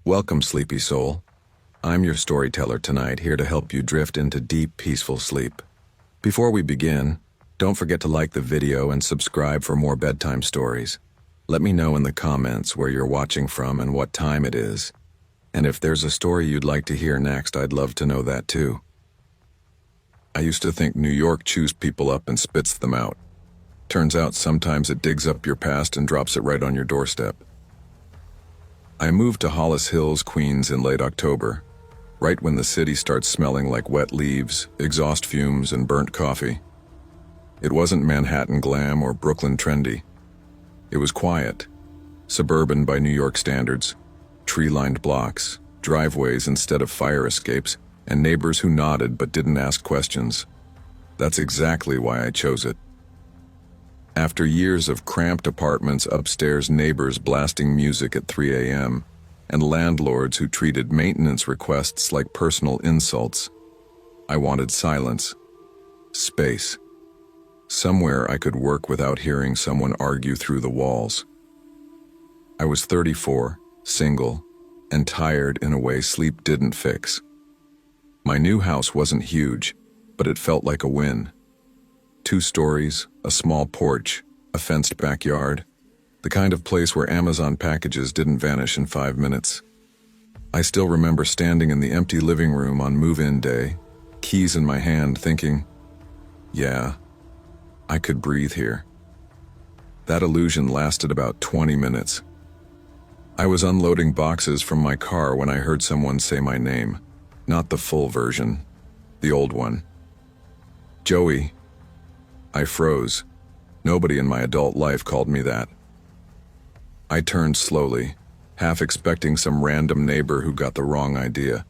Welcome, sleepy soul. I'm your storyteller tonight, here to help you drift into deep, peaceful sleep. Before we begin, don't forget to like the video and subscribe for more bedtime stories. Let me know in the comments where you're watching from and what time it is. And if there's a story you'd like to hear next, I'd love to know that too. I used to think New York chews people up and spits them out. Turns out sometimes it digs up your past and drops it right on your doorstep. I moved to Hollis Hills, Queens in late October, right when the city starts smelling like wet leaves, exhaust fumes, and burnt coffee. It wasn't Manhattan glam or Brooklyn trendy. It was quiet, suburban by New York standards, tree-lined blocks, driveways instead of fire escapes, and neighbors who nodded but didn't ask questions. That's exactly why I chose it. After years of cramped apartments, upstairs neighbors blasting music at 3 a.m., and landlords who treated maintenance requests like personal insults, I wanted silence, space, somewhere I could work without hearing someone argue through the walls. I was 34, single, and tired in a way sleep didn't fix. My new house wasn't huge, but it felt like a win. 2 stories, a small porch, a fenced backyard, the kind of place where Amazon packages didn't vanish in 5 minutes. I still remember standing in the empty living room on move-in day, keys in my hand, thinking, yeah, I could breathe here. That illusion lasted about 20 minutes. I was unloading boxes from my car when I heard someone say my name, not the full version, the old one. Joey. I froze. Nobody in my adult life called me that. I turned slowly, half expecting some random neighbor who got the wrong idea.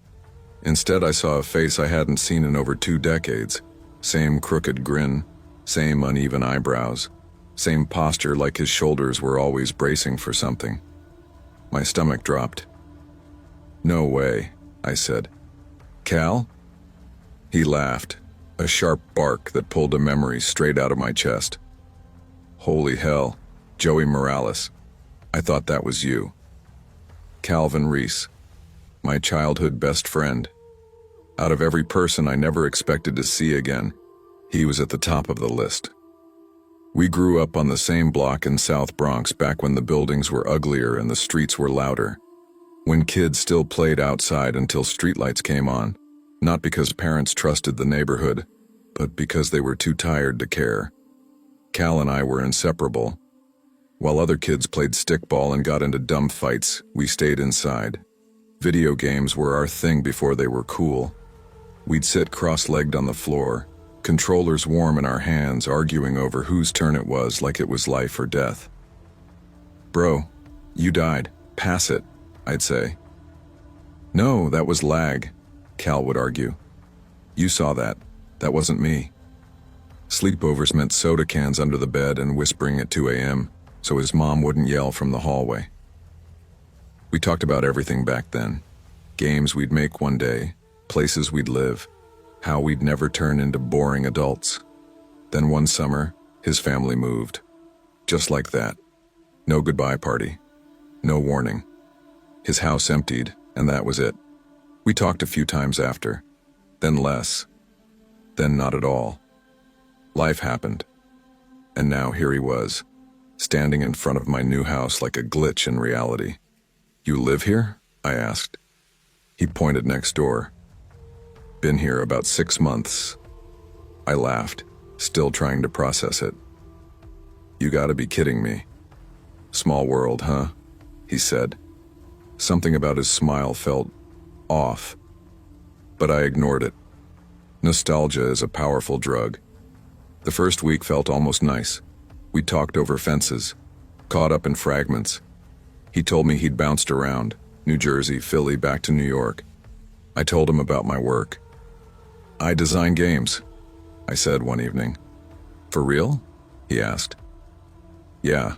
Instead, I saw a face I hadn't seen in over 2 decades. Same crooked grin, same uneven eyebrows, same posture like his shoulders were always bracing for something. My stomach dropped. "No way," I said. "Cal?" He laughed. A sharp bark that pulled a memory straight out of my chest. Holy hell, Joey Morales. I thought that was you. Calvin Reese, my childhood best friend. Out of every person I never expected to see again, he was at the top of the list. We grew up on the same block in South Bronx back when the buildings were uglier and the streets were louder. When kids still played outside until streetlights came on. Not because parents trusted the neighborhood, but because they were too tired to care. Cal and I were inseparable. While other kids played stickball and got into dumb fights, we stayed inside. Video games were our thing before they were cool. We'd sit cross-legged on the floor, controllers warm in our hands, arguing over whose turn it was like it was life or death. "Bro, you died. Pass it," I'd say. "No, that was lag," Cal would argue. "You saw that. That wasn't me." Sleepovers meant soda cans under the bed and whispering at 2 a.m. so his mom wouldn't yell from the hallway. We talked about everything back then. Games we'd make one day, places we'd live, how we'd never turn into boring adults. Then one summer, his family moved. Just like that. No goodbye party. No warning. His house emptied, and that was it. We talked a few times after, then less, then not at all. Life happened, and now here he was, standing in front of my new house like a glitch in reality. "You live here?" I asked. He pointed next door. "Been here about 6 months." I laughed, still trying to process it. "You gotta be kidding me." "Small world, huh?" he said. Something about his smile felt off, but I ignored it. Nostalgia is a powerful drug. The first week felt almost nice. We talked over fences, caught up in fragments. He told me he'd bounced around, New Jersey, Philly, back to New York. I told him about my work. "I design games," I said one evening. "For real?" he asked. "Yeah,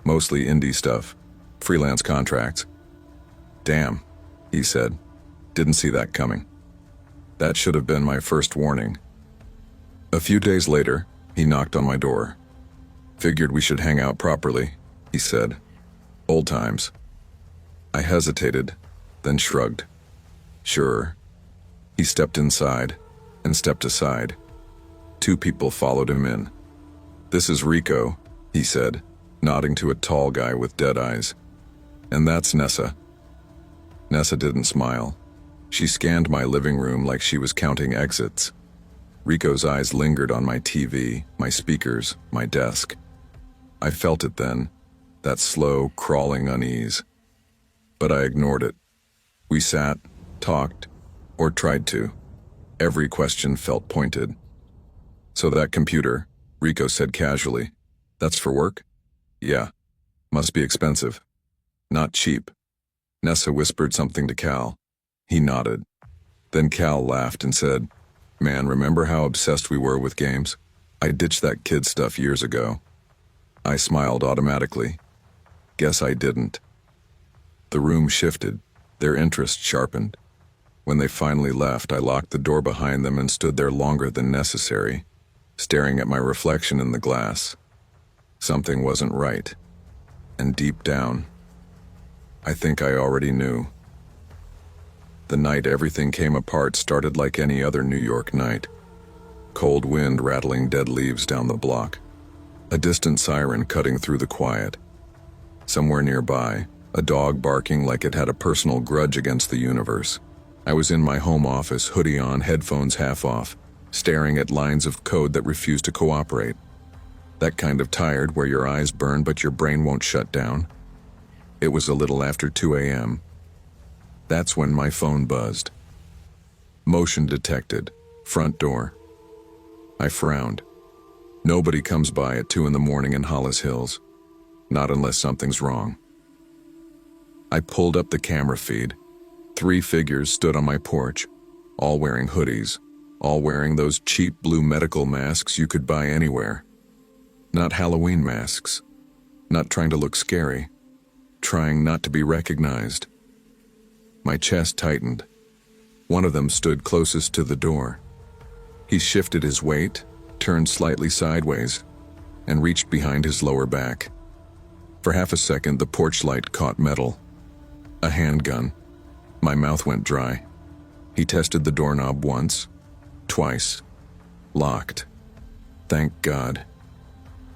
mostly indie stuff, freelance contracts." "Damn," he said. Didn't see that coming. That should have been my first warning. A few days later, he knocked on my door. "Figured we should hang out properly," he said. "Old times." I hesitated. then shrugged. Sure. He stepped inside and stepped aside. Two people followed him in. This is Rico, he said, nodding to a tall guy with dead eyes. And that's Nessa. Nessa didn't smile. She scanned my living room like she was counting exits. Rico's eyes lingered on my TV, my speakers, my desk. I felt it then, that slow, crawling unease. But I ignored it. We sat, talked, or tried to. Every question felt pointed. So that computer, Rico said casually, that's for work? Yeah. Must be expensive. Not cheap. Nessa whispered something to Cal. He nodded. Then Cal laughed and said, Man, remember how obsessed we were with games? I ditched that kid stuff years ago. I smiled automatically. Guess I didn't. The room shifted. Their interest sharpened. When they finally left, I locked the door behind them and stood there longer than necessary, staring at my reflection in the glass. Something wasn't right. And deep down, I think I already knew. The night everything came apart started like any other New York night. Cold wind rattling dead leaves down the block. A distant siren cutting through the quiet. Somewhere nearby, a dog barking like it had a personal grudge against the universe. I was in my home office, hoodie on, headphones half off, staring at lines of code that refused to cooperate. That kind of tired where your eyes burn but your brain won't shut down. It was a little after 2 a.m. That's when my phone buzzed. Motion detected. Front door. I frowned. Nobody comes by at 2 in the morning in Hollis Hills. Not unless something's wrong. I pulled up the camera feed. 3 figures stood on my porch, all wearing hoodies, all wearing those cheap blue medical masks you could buy anywhere. Not Halloween masks. Not trying to look scary. Trying not to be recognized. My chest tightened. One of them stood closest to the door. He shifted his weight, turned slightly sideways, and reached behind his lower back. For half a second, the porch light caught metal. A handgun. My mouth went dry. He tested the doorknob once, twice. Locked. Thank God.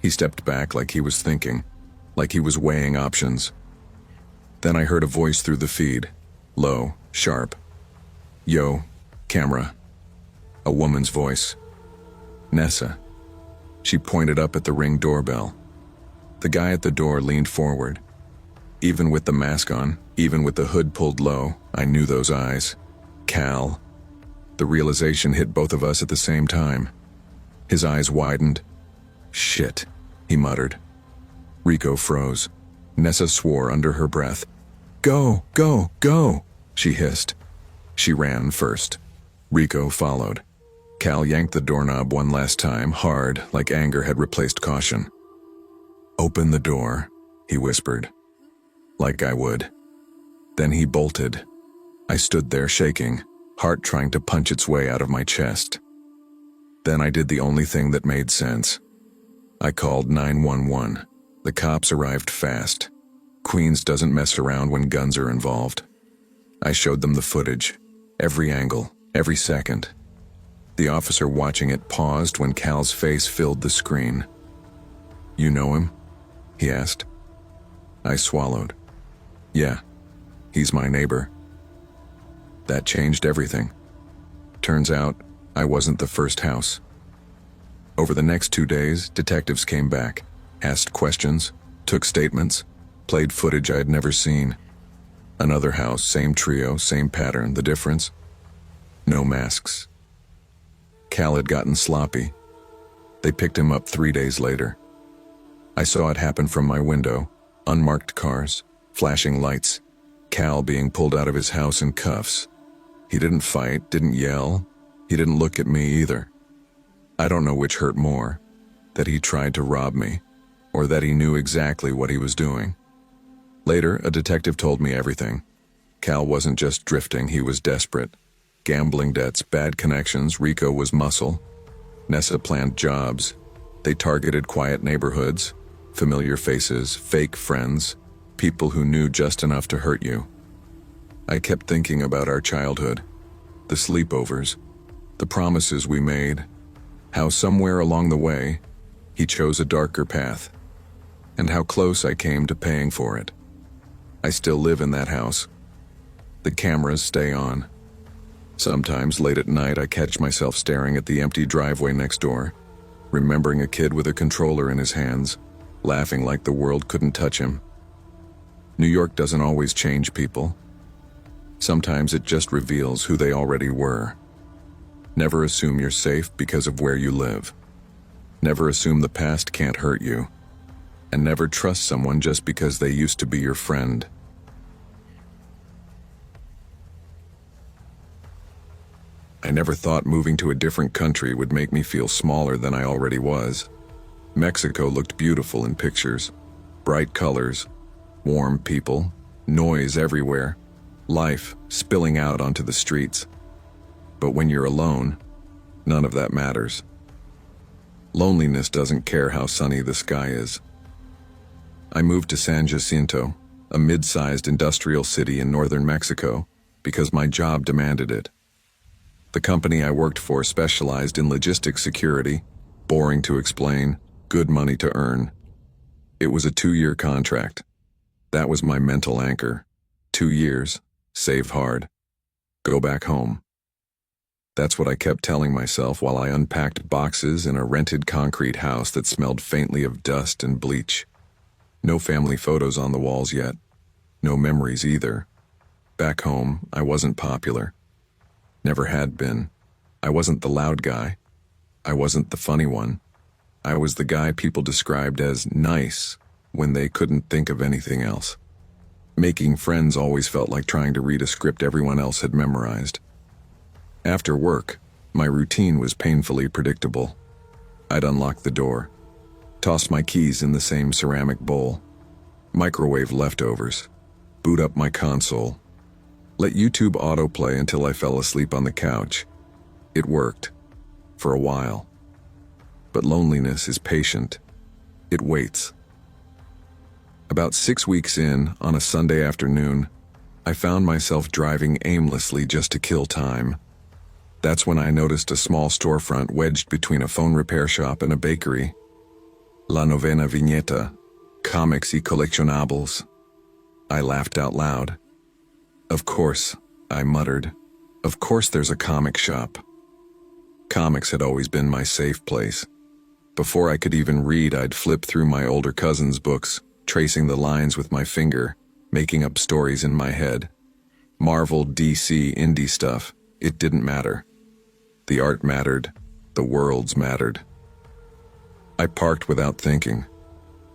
He stepped back like he was thinking, like he was weighing options. Then I heard a voice through the feed, low, sharp. Yo, camera. A woman's voice. Nessa. She pointed up at the Ring doorbell. The guy at the door leaned forward. Even with the mask on, even with the hood pulled low, I knew those eyes. Cal. The realization hit both of us at the same time. His eyes widened. Shit, he muttered. Rico froze. Nessa swore under her breath. Go, go, go, she hissed. She ran first. Rico followed. Cal yanked the doorknob one last time, hard, like anger had replaced caution. Open the door, he whispered. Like I would. Then he bolted. I stood there shaking, heart trying to punch its way out of my chest. Then I did the only thing that made sense. I called 911. The cops arrived fast. Queens doesn't mess around when guns are involved. I showed them the footage, every angle, every second. The officer watching it paused when Cal's face filled the screen. You know him? He asked. I swallowed. Yeah, he's my neighbor. That changed everything. Turns out, I wasn't the first house. Over the next 2 days, detectives came back, asked questions, took statements, played footage I had never seen. Another house, same trio, same pattern. The difference? No masks. Cal had gotten sloppy. They picked him up 3 days later. I saw it happen from my window. Unmarked cars, flashing lights, Cal being pulled out of his house in cuffs. He didn't fight, didn't yell. He didn't look at me either. I don't know which hurt more, that he tried to rob me, or that he knew exactly what he was doing. Later, a detective told me everything. Cal wasn't just drifting, he was desperate. Gambling debts, bad connections, Rico was muscle. Nessa planned jobs. They targeted quiet neighborhoods, familiar faces, fake friends, people who knew just enough to hurt you. I kept thinking about our childhood, the sleepovers, the promises we made, how somewhere along the way, he chose a darker path, and how close I came to paying for it. I still live in that house. The cameras stay on. Sometimes late at night I catch myself staring at the empty driveway next door, remembering a kid with a controller in his hands, laughing like the world couldn't touch him. New York doesn't always change people. Sometimes it just reveals who they already were. Never assume you're safe because of where you live. Never assume the past can't hurt you. And never trust someone just because they used to be your friend. I never thought moving to a different country would make me feel smaller than I already was. Mexico looked beautiful in pictures. Bright colors, warm people, noise everywhere, life spilling out onto the streets. But when you're alone, none of that matters. Loneliness doesn't care how sunny the sky is. I moved to San Jacinto, a mid-sized industrial city in northern Mexico, because my job demanded it. The company I worked for specialized in logistics security, boring to explain, good money to earn. It was a 2-year contract. That was my mental anchor. 2 years, save hard, go back home. That's what I kept telling myself while I unpacked boxes in a rented concrete house that smelled faintly of dust and bleach. No family photos on the walls yet. No memories either. Back home, I wasn't popular. Never had been. I wasn't the loud guy. I wasn't the funny one. I was the guy people described as nice when they couldn't think of anything else. Making friends always felt like trying to read a script everyone else had memorized. After work, my routine was painfully predictable. I'd unlock the door, toss my keys in the same ceramic bowl, microwave leftovers, boot up my console, let YouTube autoplay until I fell asleep on the couch. It worked, for a while. But loneliness is patient. It waits. About 6 weeks in, on a Sunday afternoon, I found myself driving aimlessly just to kill time. That's when I noticed a small storefront wedged between a phone repair shop and a bakery. La Novena Viñeta, comics y coleccionables. I laughed out loud. Of course, I muttered. Of course there's a comic shop. Comics had always been my safe place. Before I could even read, I'd flip through my older cousin's books, tracing the lines with my finger, making up stories in my head. Marvel, DC, indie stuff, it didn't matter. The art mattered. The worlds mattered. I parked without thinking.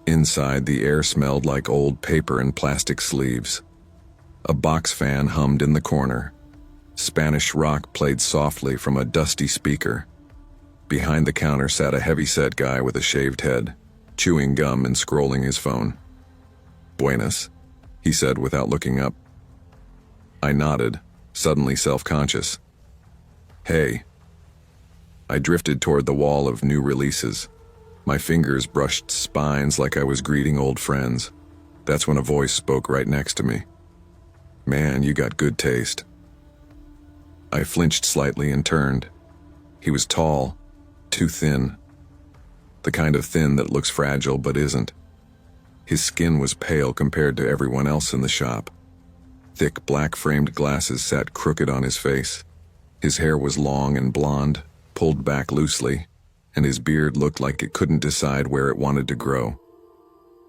Inside, the air smelled like old paper and plastic sleeves. A box fan hummed in the corner. Spanish rock played softly from a dusty speaker. Behind the counter sat a heavy-set guy with a shaved head, chewing gum and scrolling his phone. "Buenas," he said without looking up. I nodded, suddenly self-conscious. "Hey." I drifted toward the wall of new releases. My fingers brushed spines like I was greeting old friends. That's when a voice spoke right next to me. "Man, you got good taste." I flinched slightly and turned. He was tall, too thin. The kind of thin that looks fragile but isn't. His skin was pale compared to everyone else in the shop. Thick black-framed glasses sat crooked on his face. His hair was long and blonde, pulled back loosely, and his beard looked like it couldn't decide where it wanted to grow.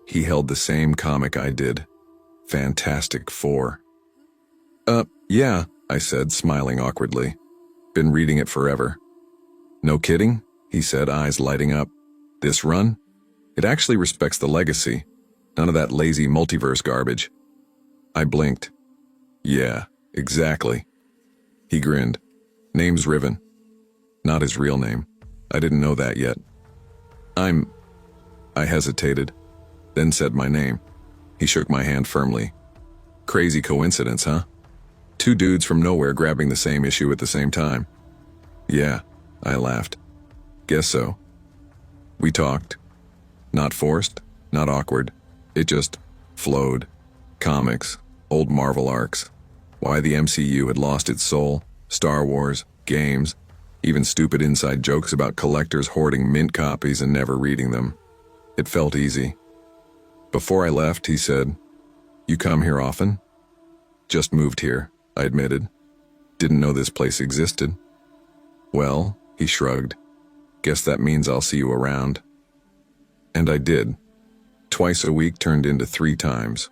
He held the same comic I did, Fantastic Four. Yeah, I said, smiling awkwardly. "Been reading it forever." "No kidding?" he said, eyes lighting up. "This run? It actually respects the legacy. None of that lazy multiverse garbage." I blinked. "Yeah, exactly." He grinned. "Name's Riven." Not his real name. I didn't know that yet. I hesitated, then said my name. He shook my hand firmly. "Crazy coincidence, huh? 2 dudes from nowhere grabbing the same issue at the same time." "Yeah," I laughed. "Guess so." We talked. Not forced, not awkward. It just flowed. Comics, old Marvel arcs, Why the MCU had lost its soul, Star Wars, games, even stupid inside jokes about collectors hoarding mint copies and never reading them. It felt easy. Before I left, he said, "You come here often?" "Just moved here," I admitted. "Didn't know this place existed." "Well," he shrugged, "guess that means I'll see you around." And I did. Twice a week turned into 3 times,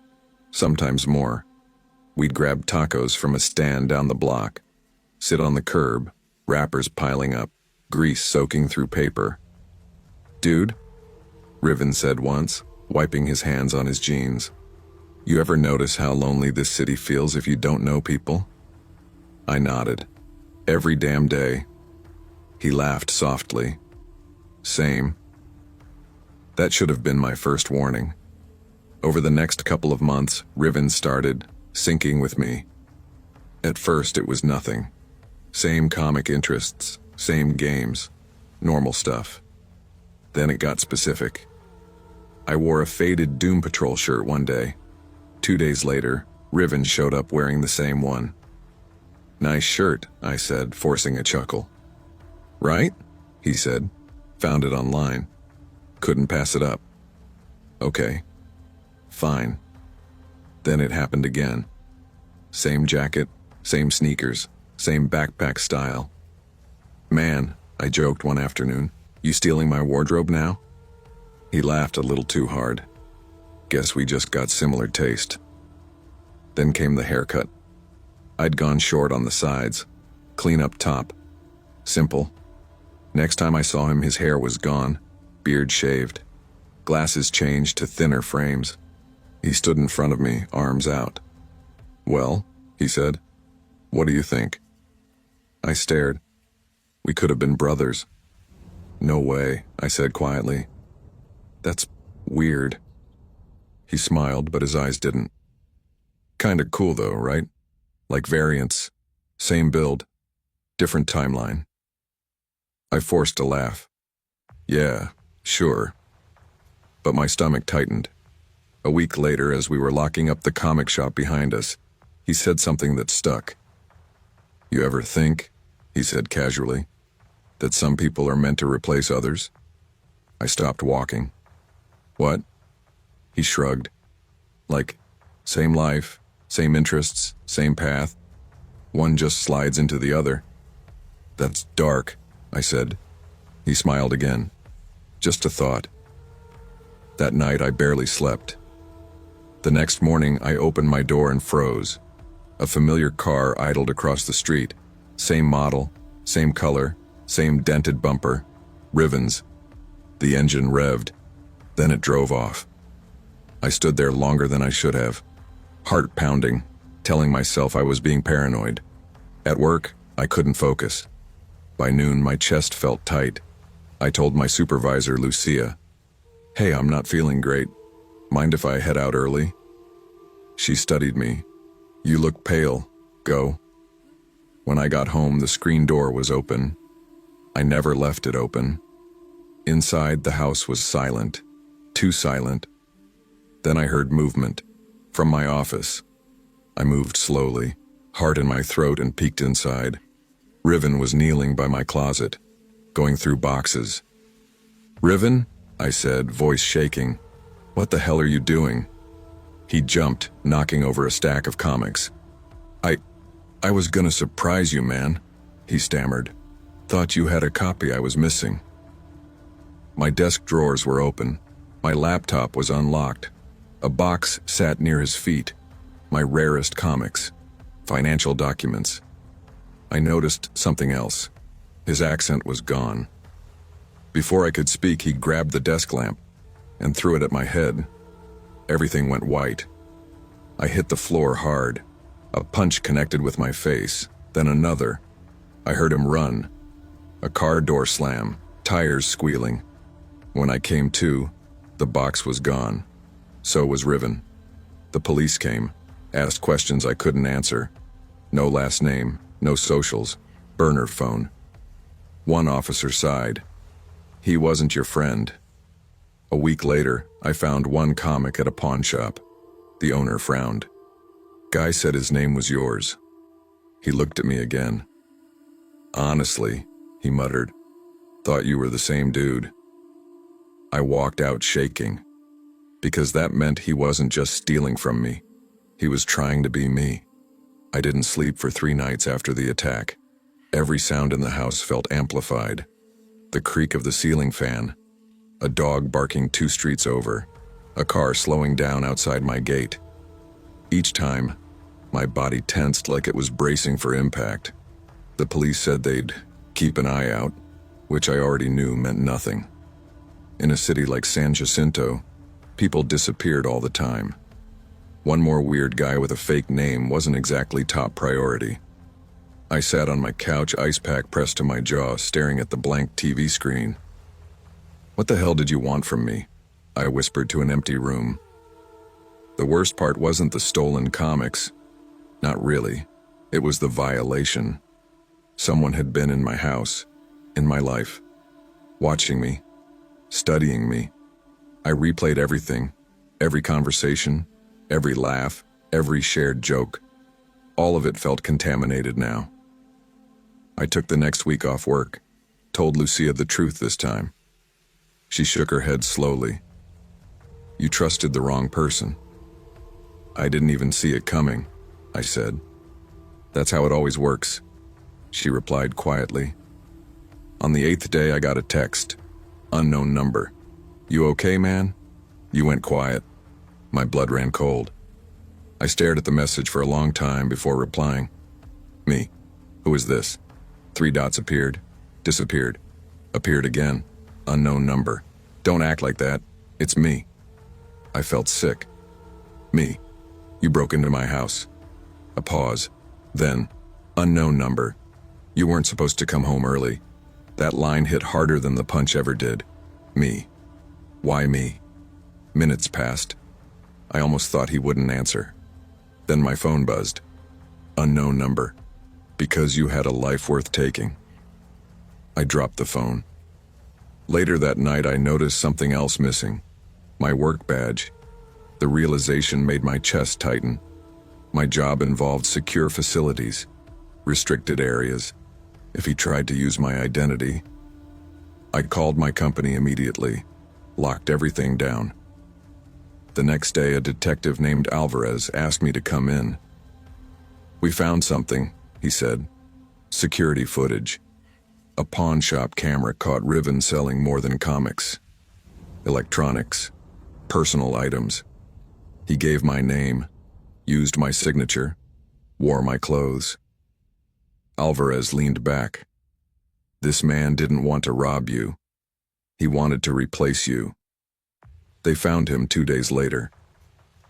sometimes more. We'd grab tacos from a stand down the block, sit on the curb, wrappers piling up, grease soaking through paper. "Dude," Riven said once, wiping his hands on his jeans, "you ever notice how lonely this city feels if you don't know people?" I nodded. "Every damn day." He laughed softly. "Same." That should have been my first warning. Over the next couple of months, Riven started syncing with me. At first, it was nothing. Same comic interests, same games, normal stuff. Then it got specific. I wore a faded Doom Patrol shirt one day. 2 days later, Riven showed up wearing the same one. "Nice shirt," I said, forcing a chuckle. "Right?" he said. "Found it online. Couldn't pass it up." "Okay. Fine." Then it happened again. Same jacket, same sneakers, same backpack style. "Man," I joked one afternoon, "you stealing my wardrobe now?" He laughed a little too hard. "Guess we just got similar taste." Then came the haircut. I'd gone short on the sides, clean up top. Simple. Next time I saw him, his hair was gone, beard shaved, glasses changed to thinner frames. He stood in front of me, arms out. "Well," he said, "what do you think?" I stared. We could have been brothers. "No way," I said quietly. "That's weird." He smiled, but his eyes didn't. "Kinda cool though, right? Like variants. Same build. Different timeline." I forced a laugh. "Yeah, sure." But my stomach tightened. A week later, as we were locking up the comic shop behind us, he said something that stuck. "You ever think," he said casually, "that some people are meant to replace others?" I stopped walking. "What?" He shrugged. "Like, same life, same interests, same path. One just slides into the other." "That's dark," I said. He smiled again. "Just a thought." That night I barely slept. The next morning I opened my door and froze. A familiar car idled across the street. Same model, same color, same dented bumper. Riven's. The engine revved. Then it drove off. I stood there longer than I should have, heart pounding, telling myself I was being paranoid. At work, I couldn't focus. By noon, my chest felt tight. I told my supervisor, Lucia, "Hey, I'm not feeling great. Mind if I head out early?" She studied me. "You look pale. Go." When I got home, the screen door was open. I never left it open. Inside, the house was silent. Too silent. Then I heard movement. From my office. I moved slowly, heart in my throat, and peeked inside. Riven was kneeling by my closet, going through boxes. "Riven?" I said, voice shaking. "What the hell are you doing?" He jumped, knocking over a stack of comics. I was gonna surprise you, man," he stammered. "Thought you had a copy I was missing." My desk drawers were open. My laptop was unlocked. A box sat near his feet. My rarest comics. Financial documents. I noticed something else. His accent was gone. Before I could speak, he grabbed the desk lamp and threw it at my head. Everything went white. I hit the floor hard. A punch connected with my face, then another. I heard him run. A car door slam, tires squealing. When I came to, the box was gone. So was Riven. The police came, asked questions I couldn't answer. No last name, no socials, burner phone. One officer sighed. "He wasn't your friend." A week later, I found one comic at a pawn shop. The owner frowned. "Guy said his name was yours." He looked at me again. "Honestly," he muttered, "thought you were the same dude." I walked out shaking, because that meant he wasn't just stealing from me. He was trying to be me. I didn't sleep for 3 nights after the attack. Every sound in the house felt amplified. The creak of the ceiling fan, a dog barking 2 streets over, a car slowing down outside my gate. Each time, my body tensed like it was bracing for impact. The police said they'd keep an eye out, which I already knew meant nothing. In a city like San Jacinto, people disappeared all the time. One more weird guy with a fake name wasn't exactly top priority. I sat on my couch, ice pack pressed to my jaw, staring at the blank TV screen. "What the hell did you want from me?" I whispered to an empty room. The worst part wasn't the stolen comics. Not really. It was the violation. Someone had been in my house, in my life, watching me, studying me. I replayed everything, every conversation, every laugh, every shared joke. All of it felt contaminated now. I took the next week off work, told Lucia the truth this time. She shook her head slowly. "You trusted the wrong person." "I didn't even see it coming," I said. "That's how it always works," she replied quietly. On the 8th day, I got a text. Unknown number. "You okay, man?" You went quiet. My blood ran cold. I stared at the message for a long time before replying. "Me. Who is this?" 3 dots appeared, disappeared, appeared again. Unknown number. "Don't act like that. It's me." I felt sick. "Me. You broke into my house." A pause. Then, unknown number. "You weren't supposed to come home early." That line hit harder than the punch ever did. Me. Why me? Minutes passed. I almost thought he wouldn't answer. Then my phone buzzed. Unknown number. "Because you had a life worth taking." I dropped the phone. Later that night, I noticed something else missing. My work badge. The realization made my chest tighten. My job involved secure facilities, restricted areas. If he tried to use my identity, I called my company immediately, locked everything down. The next day, a detective named Alvarez asked me to come in. "We found something," he said. "Security footage. A pawn shop camera caught Riven selling more than comics. Electronics. Personal items. He gave my name, used my signature, wore my clothes." Alvarez leaned back. "This man didn't want to rob you. He wanted to replace you." They found him 2 days later.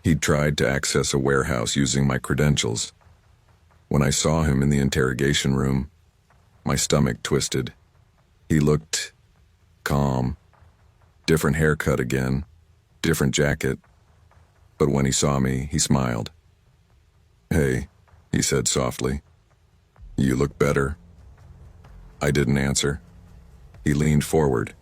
He'd tried to access a warehouse using my credentials. When I saw him in the interrogation room, my stomach twisted. He looked calm. Different haircut again, different jacket. But when he saw me, he smiled. "Hey," he said softly. "You look better." I didn't answer. He leaned forward.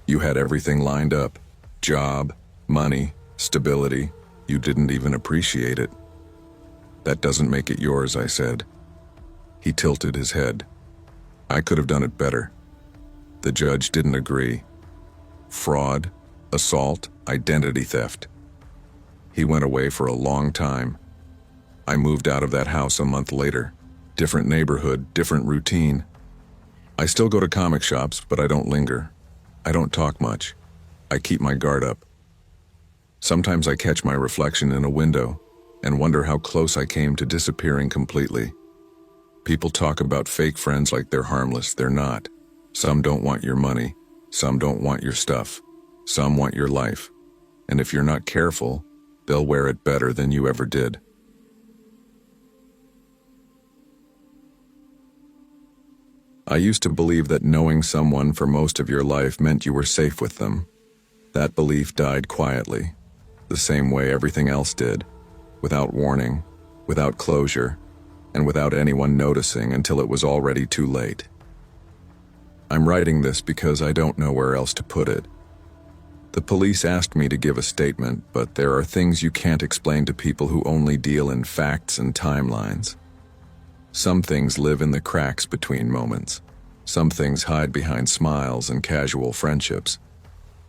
"You had everything lined up. Job, money, stability. You didn't even appreciate it." "That doesn't make it yours," I said. He tilted his head. "I could have done it better." The judge didn't agree. Fraud, assault, identity theft. He went away for a long time. I moved out of that house a month later. Different neighborhood, different routine. I still go to comic shops, but I don't linger. I don't talk much. I keep my guard up. Sometimes I catch my reflection in a window and wonder how close I came to disappearing completely. People talk about fake friends like they're harmless. They're not. Some don't want your money. Some don't want your stuff. Some want your life. And if you're not careful, they'll wear it better than you ever did. I used to believe that knowing someone for most of your life meant you were safe with them. That belief died quietly, the same way everything else did, without warning, without closure, and without anyone noticing until it was already too late. I'm writing this because I don't know where else to put it. The police asked me to give a statement, but there are things you can't explain to people who only deal in facts and timelines. Some things live in the cracks between moments. Some things hide behind smiles and casual friendships.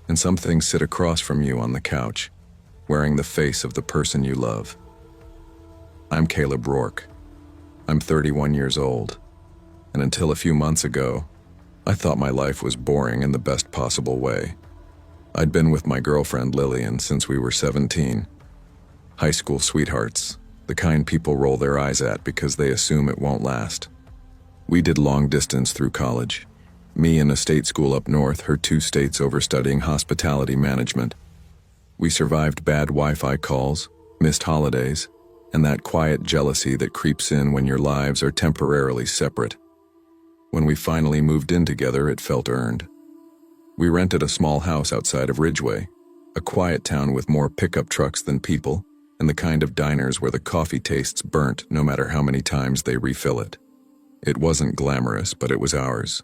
And some things sit across from you on the couch, wearing the face of the person you love. I'm Caleb Rourke. I'm 31 years old. And until a few months ago, I thought my life was boring in the best possible way. I'd been with my girlfriend Lillian since we were 17. High school sweethearts, the kind people roll their eyes at because they assume it won't last. We did long distance through college. Me in a state school up north, her 2 states over studying hospitality management. We survived bad Wi-Fi calls, missed holidays, and that quiet jealousy that creeps in when your lives are temporarily separate. When we finally moved in together, it felt earned. We rented a small house outside of Ridgeway, a quiet town with more pickup trucks than people, and the kind of diners where the coffee tastes burnt no matter how many times they refill it. It wasn't glamorous, but it was ours,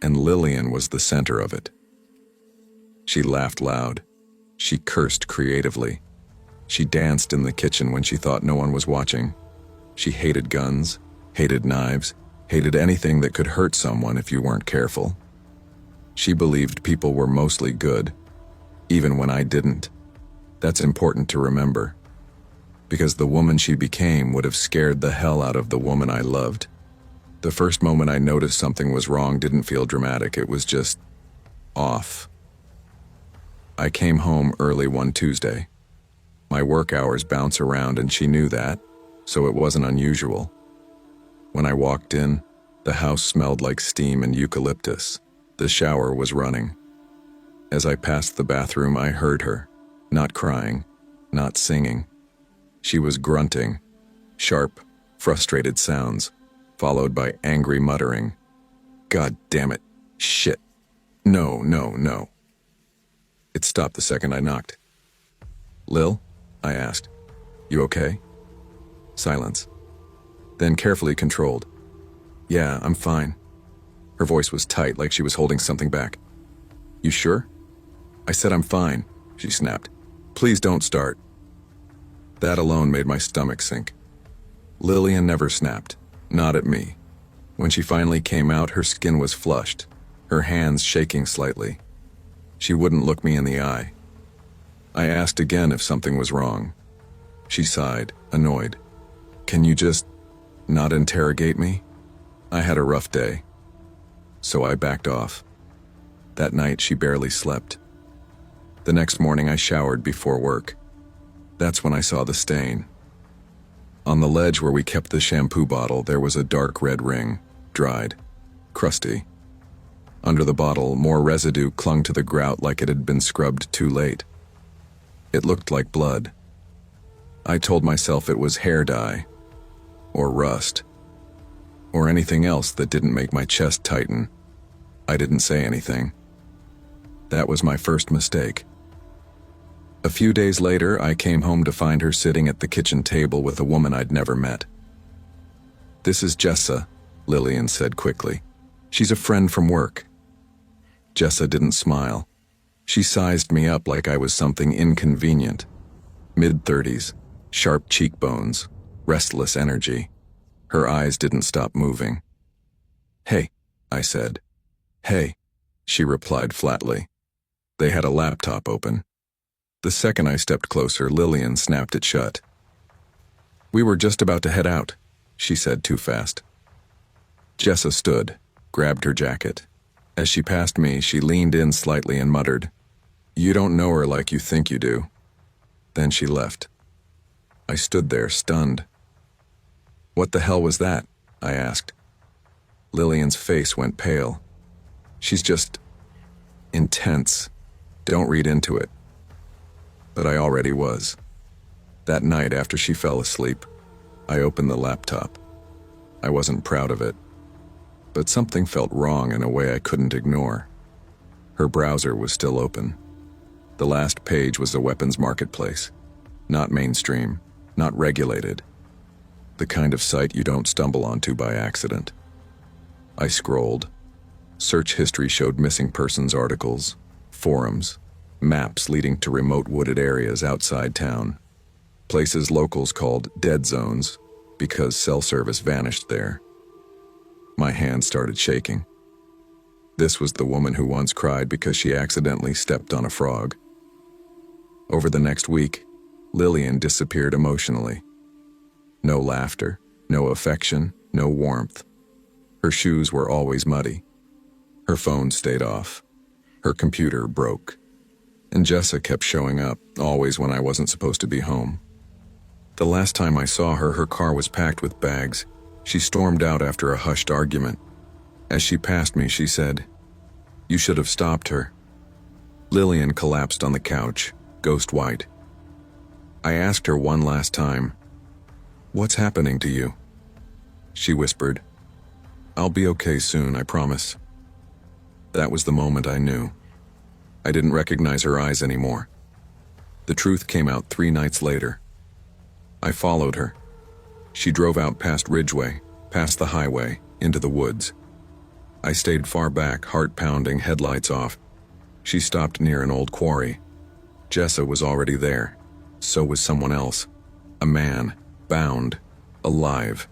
and Lillian was the center of it. She laughed loud. She cursed creatively. She danced in the kitchen when she thought no one was watching. She hated guns, hated knives, hated anything that could hurt someone if you weren't careful. She believed people were mostly good, even when I didn't. That's important to remember, because the woman she became would have scared the hell out of the woman I loved. The first moment I noticed something was wrong didn't feel dramatic, it was just off. I came home early one Tuesday. My work hours bounce around and she knew that, so it wasn't unusual. When I walked in, the house smelled like steam and eucalyptus. The shower was running. As I passed the bathroom, I heard her, not crying, not singing. She was grunting, sharp, frustrated sounds, followed by angry muttering. God damn it, shit, no, no, no. It stopped the second I knocked. Lil? I asked. You okay? Silence. Then carefully controlled. Yeah, I'm fine. Her voice was tight, like she was holding something back. You sure? I said I'm fine, she snapped. Please don't start. That alone made my stomach sink. Lillian never snapped, not at me. When she finally came out, her skin was flushed, her hands shaking slightly. She wouldn't look me in the eye. I asked again if something was wrong. She sighed, annoyed. Can you just not interrogate me? I had a rough day, so I backed off. That night, she barely slept. The next morning, I showered before work. That's when I saw the stain. On the ledge where we kept the shampoo bottle, there was a dark red ring, dried, crusty. Under the bottle, more residue clung to the grout like it had been scrubbed too late. It looked like blood. I told myself it was hair dye, or rust, or anything else that didn't make my chest tighten. I didn't say anything. That was my first mistake. A few days later, I came home to find her sitting at the kitchen table with a woman I'd never met. This is Jessa, Lillian said quickly. She's a friend from work. Jessa didn't smile. She sized me up like I was something inconvenient. Mid-30s, sharp cheekbones, restless energy. Her eyes didn't stop moving. Hey, I said. Hey, she replied flatly. They had a laptop open. The second I stepped closer, Lillian snapped it shut. We were just about to head out, she said too fast. Jessa stood, grabbed her jacket. As she passed me, she leaned in slightly and muttered, You don't know her like you think you do. Then she left. I stood there, stunned. What the hell was that? I asked. Lillian's face went pale. She's just intense. Don't read into it. But I already was. That night after she fell asleep, I opened the laptop. I wasn't proud of it, but something felt wrong in a way I couldn't ignore. Her browser was still open. The last page was a weapons marketplace. Not mainstream, not regulated. The kind of site you don't stumble onto by accident. I scrolled. Search history showed missing persons articles, forums, maps leading to remote wooded areas outside town. Places locals called dead zones because cell service vanished there. My hand started shaking. This was the woman who once cried because she accidentally stepped on a frog. Over the next week, Lillian disappeared emotionally. No laughter, no affection, no warmth. Her shoes were always muddy. Her phone stayed off. Her computer broke. And Jessa kept showing up, always when I wasn't supposed to be home. The last time I saw her, her car was packed with bags. She stormed out after a hushed argument. As she passed me, she said, "You should have stopped her." Lillian collapsed on the couch, ghost white. I asked her one last time, "What's happening to you?" She whispered, "I'll be okay soon, I promise." That was the moment I knew. I didn't recognize her eyes anymore. The truth came out 3 nights later. I followed her. She drove out past Ridgeway, past the highway, into the woods. I stayed far back, heart pounding, headlights off. She stopped near an old quarry. Jessa was already there. So was someone else. A man, bound, alive.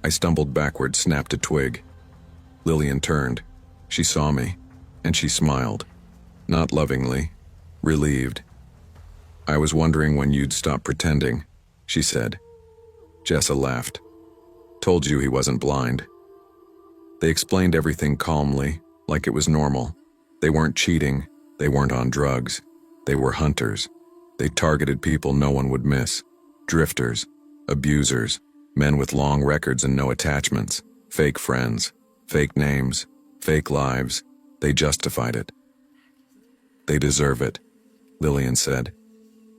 I stumbled backward, snapped a twig. Lillian turned. She saw me, and she smiled. Not lovingly, relieved. "I was wondering when you'd stop pretending," she said. Jessa laughed. "Told you he wasn't blind." They explained everything calmly, like it was normal. They weren't cheating. They weren't on drugs. They were hunters. They targeted people no one would miss. Drifters, abusers, men with long records and no attachments, fake friends, fake names, fake lives. They justified it. "They deserve it," Lillian said.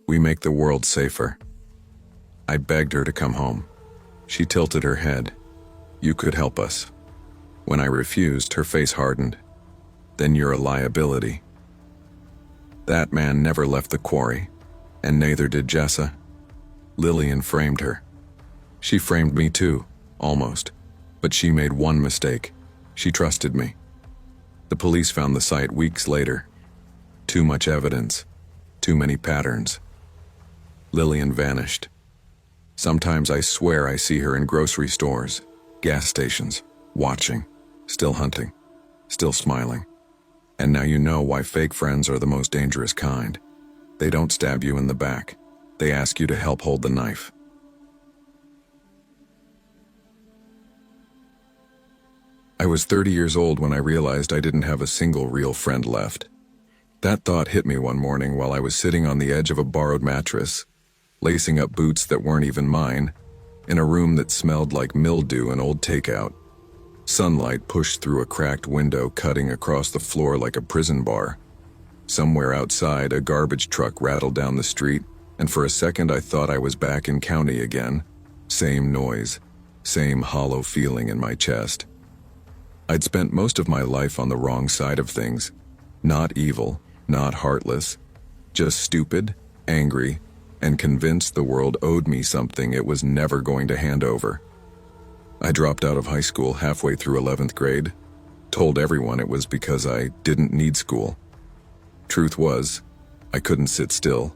"We make the world safer." I begged her to come home. She tilted her head. "You could help us." When I refused, her face hardened. "Then you're a liability." That man never left the quarry, and neither did Jessa. Lillian framed her. She framed me too, almost. But she made one mistake. She trusted me. The police found the site weeks later. Too much evidence. Too many patterns. Lillian vanished. Sometimes I swear I see her in grocery stores, gas stations, watching, still hunting, still smiling. And now you know why fake friends are the most dangerous kind. They don't stab you in the back. They ask you to help hold the knife. I was 30 years old when I realized I didn't have a single real friend left. That thought hit me one morning while I was sitting on the edge of a borrowed mattress, lacing up boots that weren't even mine, in a room that smelled like mildew and old takeout. Sunlight pushed through a cracked window, cutting across the floor like a prison bar. Somewhere outside, a garbage truck rattled down the street, and for a second I thought I was back in county again. Same noise, same hollow feeling in my chest. I'd spent most of my life on the wrong side of things. Not evil, not heartless, just stupid, angry, and convinced the world owed me something it was never going to hand over. I dropped out of high school halfway through 11th grade, told everyone it was because I didn't need school. Truth was, I couldn't sit still,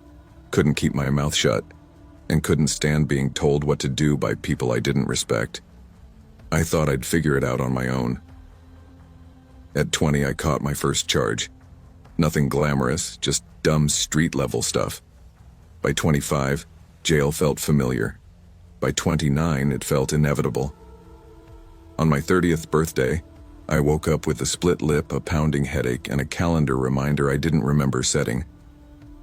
couldn't keep my mouth shut, and couldn't stand being told what to do by people I didn't respect. I thought I'd figure it out on my own. At 20, I caught my first charge. Nothing glamorous, just dumb street-level stuff. By 25, jail felt familiar. By 29, it felt inevitable. On my 30th birthday, I woke up with a split lip, a pounding headache, and a calendar reminder I didn't remember setting.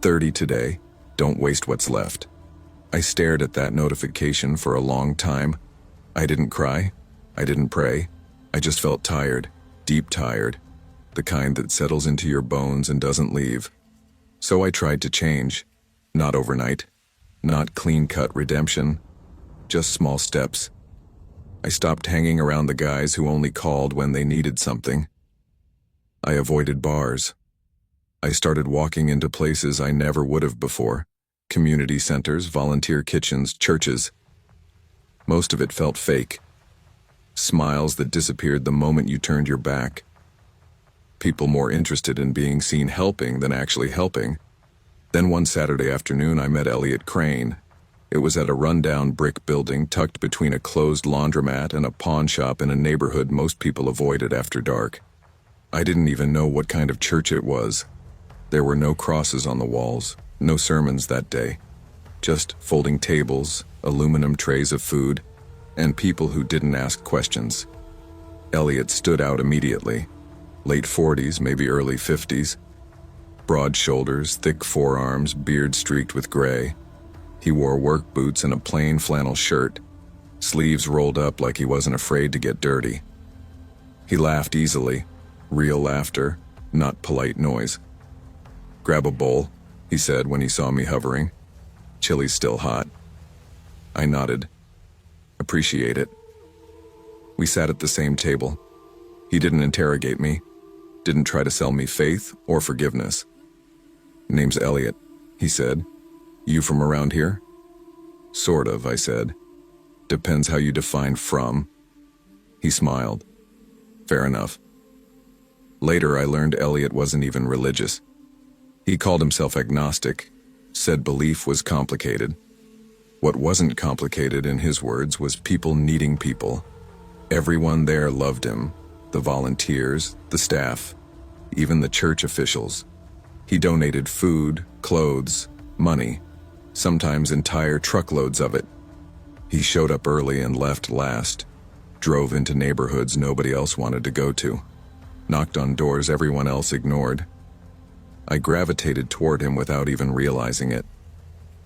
30 today, don't waste what's left. I stared at that notification for a long time. I didn't cry. I didn't pray. I just felt tired, deep tired, the kind that settles into your bones and doesn't leave. So I tried to change. Not overnight. Not clean-cut redemption. Just small steps. I stopped hanging around the guys who only called when they needed something. I avoided bars. I started walking into places I never would have before. Community centers, volunteer kitchens, churches. Most of it felt fake. Smiles that disappeared the moment you turned your back. People more interested in being seen helping than actually helping. Then one Saturday afternoon I met Elliot Crane. It was at a rundown brick building tucked between a closed laundromat and a pawn shop in a neighborhood most people avoided after dark. I didn't even know what kind of church it was. There were no crosses on the walls, no sermons that day. Just folding tables, aluminum trays of food, and people who didn't ask questions. Elliot stood out immediately. Late 40s, maybe early 50s. Broad shoulders, thick forearms, beard streaked with gray. He wore work boots and a plain flannel shirt, sleeves rolled up like he wasn't afraid to get dirty. He laughed easily, real laughter, not polite noise. "Grab a bowl," he said when he saw me hovering. "Chili's still hot." I nodded. "Appreciate it." We sat at the same table. He didn't interrogate me, didn't try to sell me faith or forgiveness. "Name's Elliot," he said. "You from around here?" "Sort of," I said. "Depends how you define from." He smiled. "Fair enough." Later, I learned Elliot wasn't even religious. He called himself agnostic, said belief was complicated. What wasn't complicated, in his words, was people needing people. Everyone there loved him, the volunteers, the staff, even the church officials. He donated food, clothes, money, sometimes entire truckloads of it. He showed up early and left last, drove into neighborhoods nobody else wanted to go to, knocked on doors everyone else ignored. I gravitated toward him without even realizing it.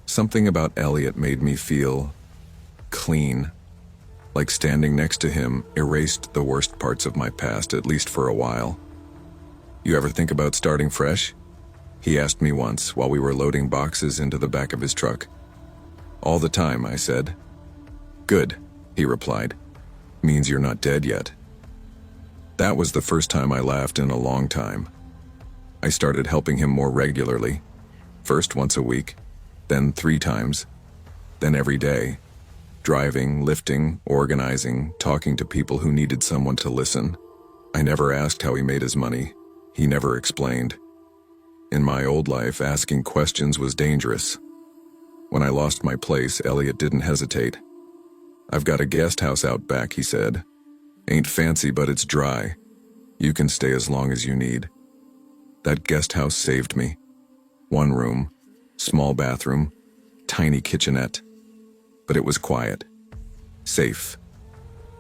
Something about Elliot made me feel clean, like standing next to him erased the worst parts of my past, at least for a while. "You ever think about starting fresh?" he asked me once while we were loading boxes into the back of his truck. "All the time," I said. "Good," he replied. "Means you're not dead yet." That was the first time I laughed in a long time. I started helping him more regularly, first once a week, then 3 times, then every day, driving, lifting, organizing, talking to people who needed someone to listen. I never asked how he made his money. He never explained. In my old life, asking questions was dangerous. When I lost my place, Elliot didn't hesitate. "I've got a guest house out back," he said. "Ain't fancy, but it's dry. You can stay as long as you need." That guest house saved me. 1 room, small bathroom, tiny kitchenette. But it was quiet, safe,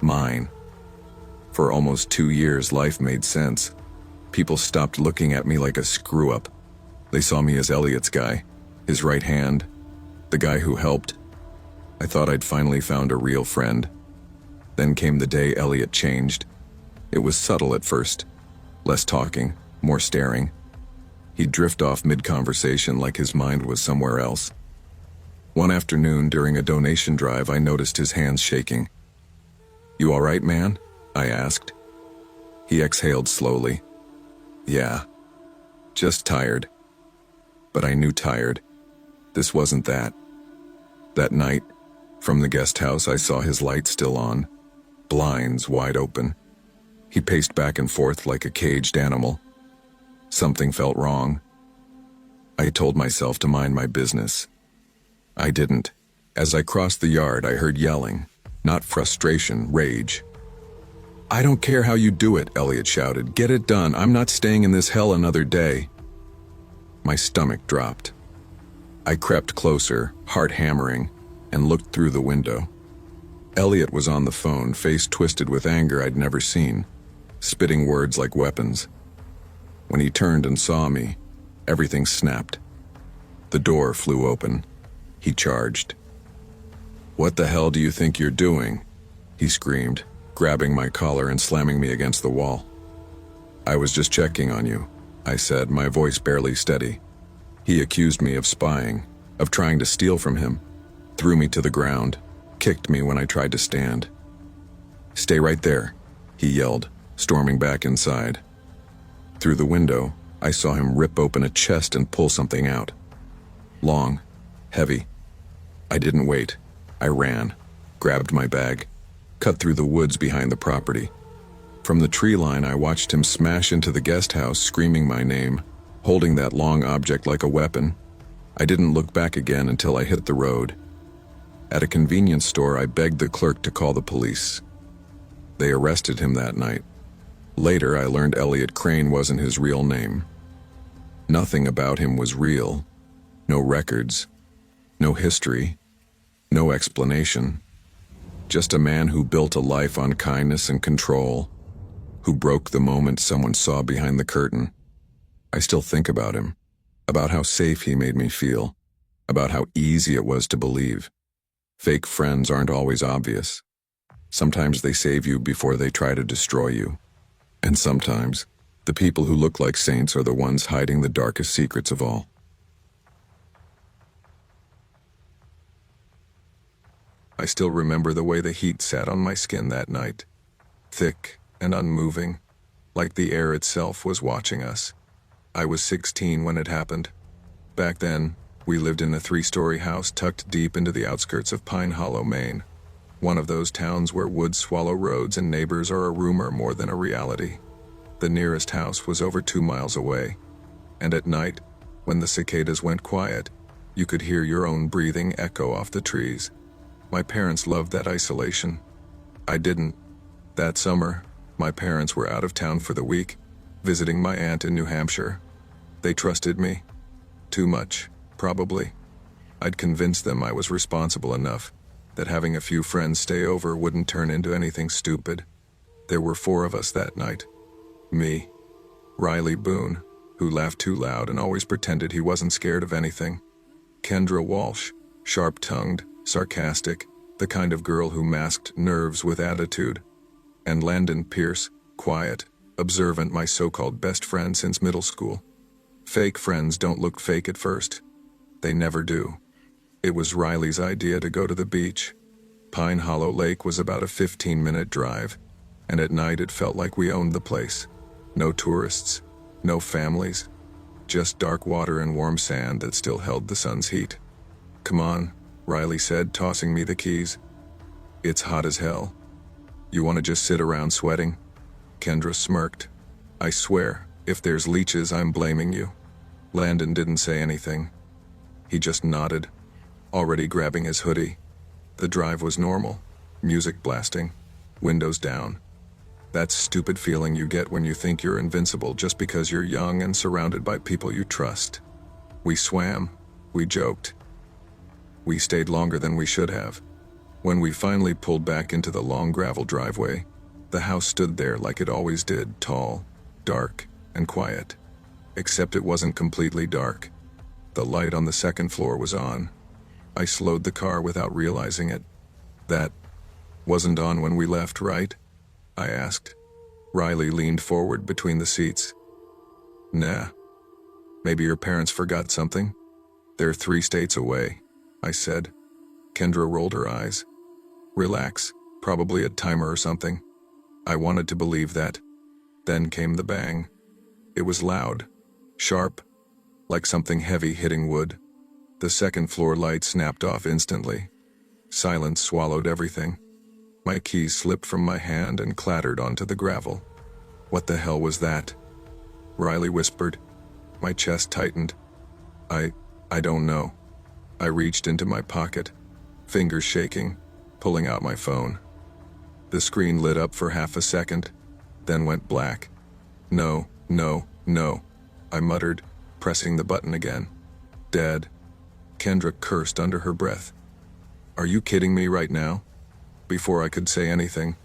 mine. For almost 2 years, life made sense. People stopped looking at me like a screw-up. They saw me as Elliot's guy, his right hand, the guy who helped. I thought I'd finally found a real friend. Then came the day Elliot changed. It was subtle at first. Less talking, more staring. He'd drift off mid-conversation like his mind was somewhere else. One afternoon during a donation drive, I noticed his hands shaking. "You all right, man?" I asked. He exhaled slowly. "Yeah, just tired." But I knew tired. This wasn't that. That night, from the guest house, I saw his light still on, blinds wide open. He paced back and forth like a caged animal. Something felt wrong. I told myself to mind my business. I didn't. As I crossed the yard, I heard yelling, not frustration, rage. "I don't care how you do it," Elliot shouted. "Get it done. I'm not staying in this hell another day." My stomach dropped. I crept closer, heart hammering, and looked through the window. Elliot was on the phone, face twisted with anger I'd never seen, spitting words like weapons. When he turned and saw me, everything snapped. The door flew open. He charged. "What the hell do you think you're doing?" he screamed, grabbing my collar and slamming me against the wall. "I was just checking on you," I said, my voice barely steady. He accused me of spying, of trying to steal from him, threw me to the ground, kicked me when I tried to stand. "Stay right there," he yelled, storming back inside. Through the window, I saw him rip open a chest and pull something out. Long, heavy. I didn't wait. I ran, grabbed my bag, cut through the woods behind the property. From the tree line, I watched him smash into the guest house, screaming my name, holding that long object like a weapon. I didn't look back again until I hit the road. At a convenience store, I begged the clerk to call the police. They arrested him that night. Later, I learned Elliot Crane wasn't his real name. Nothing about him was real. No records, no history, no explanation. Just a man who built a life on kindness and control, who broke the moment someone saw behind the curtain. I still think about him, about how safe he made me feel, about how easy it was to believe. Fake friends aren't always obvious. Sometimes they save you before they try to destroy you. And sometimes, the people who look like saints are the ones hiding the darkest secrets of all. I still remember the way the heat sat on my skin that night, thick and unmoving, like the air itself was watching us. I was 16 when it happened. Back then, we lived in a 3-story house tucked deep into the outskirts of Pine Hollow, Maine. One of those towns where woods swallow roads and neighbors are a rumor more than a reality. The nearest house was over 2 miles away, and at night, when the cicadas went quiet, you could hear your own breathing echo off the trees. My parents loved that isolation. I didn't. That summer, my parents were out of town for the week, visiting my aunt in New Hampshire. They trusted me. Too much, probably. I'd convinced them I was responsible enough, that having a few friends stay over wouldn't turn into anything stupid. There were 4 of us that night. Me, Riley Boone, who laughed too loud and always pretended he wasn't scared of anything. Kendra Walsh, sharp-tongued, sarcastic, the kind of girl who masked nerves with attitude. And Landon Pierce, quiet, observant, my so-called best friend since middle school. Fake friends don't look fake at first. They never do. It was Riley's idea to go to the beach. Pine Hollow Lake was about a 15-minute drive, and at night it felt like we owned the place. No tourists, no families, just dark water and warm sand that still held the sun's heat. "Come on," Riley said, tossing me the keys. "It's hot as hell. You want to just sit around sweating?" Kendra smirked. "I swear, if there's leeches, I'm blaming you." Landon didn't say anything. He just nodded, already grabbing his hoodie. The drive was normal, music blasting, windows down. That stupid feeling you get when you think you're invincible just because you're young and surrounded by people you trust. We swam, we joked. We stayed longer than we should have. When we finally pulled back into the long gravel driveway, the house stood there like it always did, tall, dark, and quiet. Except it wasn't completely dark. The light on the second floor was on. I slowed the car without realizing it. "That wasn't on when we left, right?" I asked. Riley leaned forward between the seats. "Nah. Maybe your parents forgot something? They're 3 states away," I said. Kendra rolled her eyes. "Relax, probably a timer or something." I wanted to believe that. Then came the bang. It was loud, sharp, like something heavy hitting wood. The second floor light snapped off instantly. Silence swallowed everything. My keys slipped from my hand and clattered onto the gravel. "What the hell was that?" Riley whispered. My chest tightened. I don't know." I reached into my pocket, fingers shaking, pulling out my phone. The screen lit up for half a second, then went black. No, I muttered, pressing the button again. "Dead." Kendra cursed under her breath. "Are you kidding me right now?" Before I could say anything,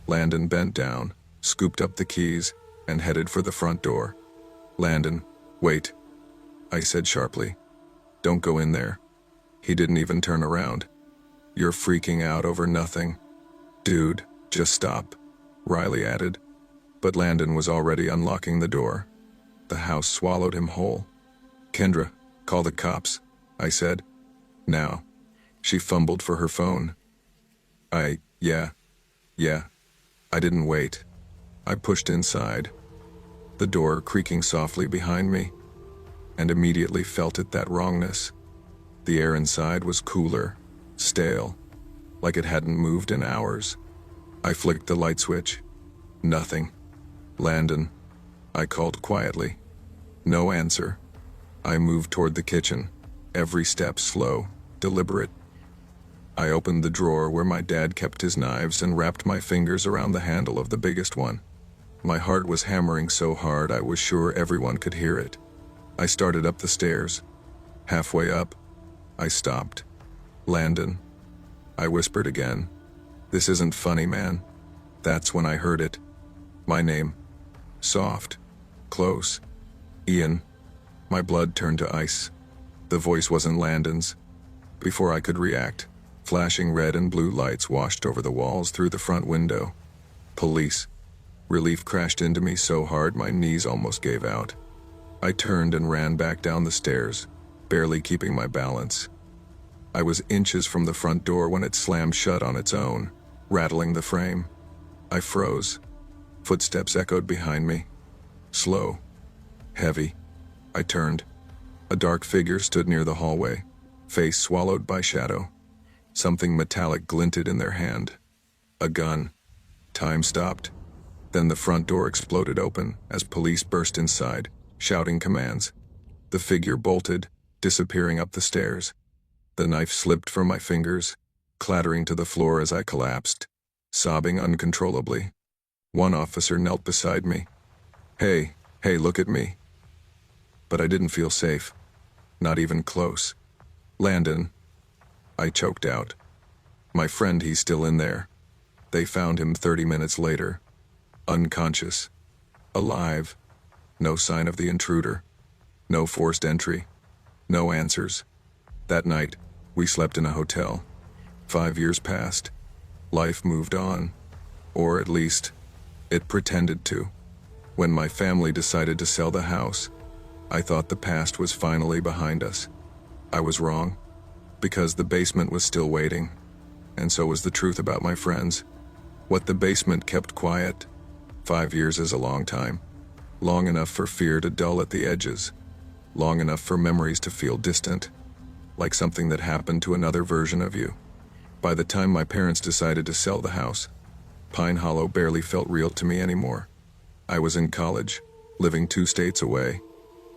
Landon bent down, scooped up the keys, and headed for the front door. "Landon, wait," I said sharply. "Don't go in there." He didn't even turn around. "You're freaking out over nothing." "Dude, just stop," Riley added. But Landon was already unlocking the door. The house swallowed him whole. "Kendra, call the cops," I said. "Now." She fumbled for her phone. Yeah. I didn't wait. I pushed inside, the door creaking softly behind me, and immediately felt it that wrongness. The air inside was cooler, stale, like it hadn't moved in hours. I flicked the light switch. Nothing. "Landon," I called quietly. No answer. I moved toward the kitchen, every step slow, deliberate. I opened the drawer where my dad kept his knives and wrapped my fingers around the handle of the biggest one. My heart was hammering so hard I was sure everyone could hear it. I started up the stairs. Halfway up, I stopped. "Landon," I whispered again. "This isn't funny, man." That's when I heard it. My name. Soft. Close. "Ian." My blood turned to ice. The voice wasn't Landon's. Before I could react, flashing red and blue lights washed over the walls through the front window. Police. Relief crashed into me so hard my knees almost gave out. I turned and ran back down the stairs, barely keeping my balance. I was inches from the front door when it slammed shut on its own, rattling the frame. I froze. Footsteps echoed behind me. Slow. Heavy. I turned. A dark figure stood near the hallway, face swallowed by shadow. Something metallic glinted in their hand. A gun. Time stopped. Then the front door exploded open as police burst inside, shouting commands. The figure bolted, disappearing up the stairs. The knife slipped from my fingers, clattering to the floor as I collapsed, sobbing uncontrollably. One officer knelt beside me. Hey, look at me." But I didn't feel safe. Not even close. "Landon," I choked out. "My friend, he's still in there." They found him 30 minutes later. Unconscious. Alive. No sign of the intruder. No forced entry. No answers. That night, we slept in a hotel. 5 years passed. Life moved on. Or at least, it pretended to. When my family decided to sell the house, I thought the past was finally behind us. I was wrong, because the basement was still waiting, and so was the truth about my friends. What the basement kept quiet. 5 years is a long time. Long enough for fear to dull at the edges. Long enough for memories to feel distant, like something that happened to another version of you. By the time my parents decided to sell the house, Pine Hollow barely felt real to me anymore. I was in college, living 2 states away,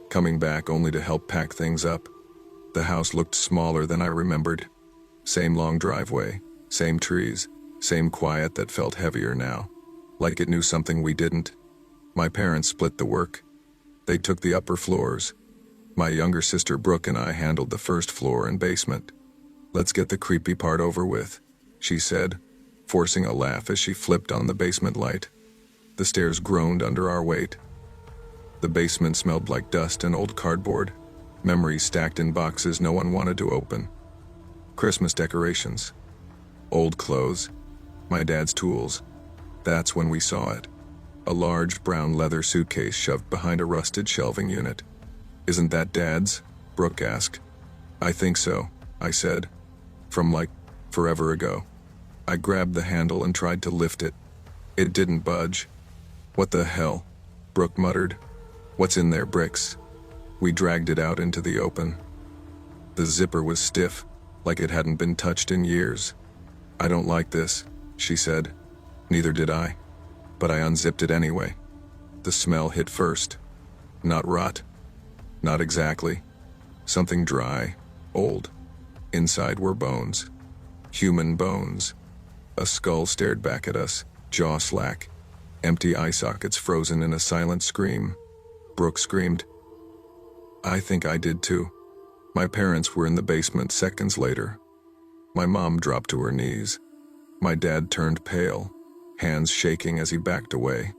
coming back only to help pack things up. The house looked smaller than I remembered. Same long driveway, same trees, same quiet that felt heavier now, like it knew something we didn't. My parents split the work. They took the upper floors. My younger sister Brooke and I handled the first floor and basement. "Let's get the creepy part over with," she said, forcing a laugh as she flipped on the basement light. The stairs groaned under our weight. The basement smelled like dust and old cardboard, memories stacked in boxes no one wanted to open. Christmas decorations. Old clothes. My dad's tools. That's when we saw it. A large brown leather suitcase shoved behind a rusted shelving unit. "Isn't that Dad's?" Brooke asked. "I think so," I said. "From like, forever ago." I grabbed the handle and tried to lift it. It didn't budge. "What the hell?" Brooke muttered. "What's in there, Bricks?" We dragged it out into the open. The zipper was stiff, like it hadn't been touched in years. "I don't like this," she said. Neither did I. But I unzipped it anyway. The smell hit first. Not rot. Not exactly. Something dry, old. Inside were bones. Human bones. A skull stared back at us, jaw slack. Empty eye sockets frozen in a silent scream. Brooke screamed. I think I did too. My parents were in the basement seconds later. My mom dropped to her knees. My dad turned pale, hands shaking as he backed away.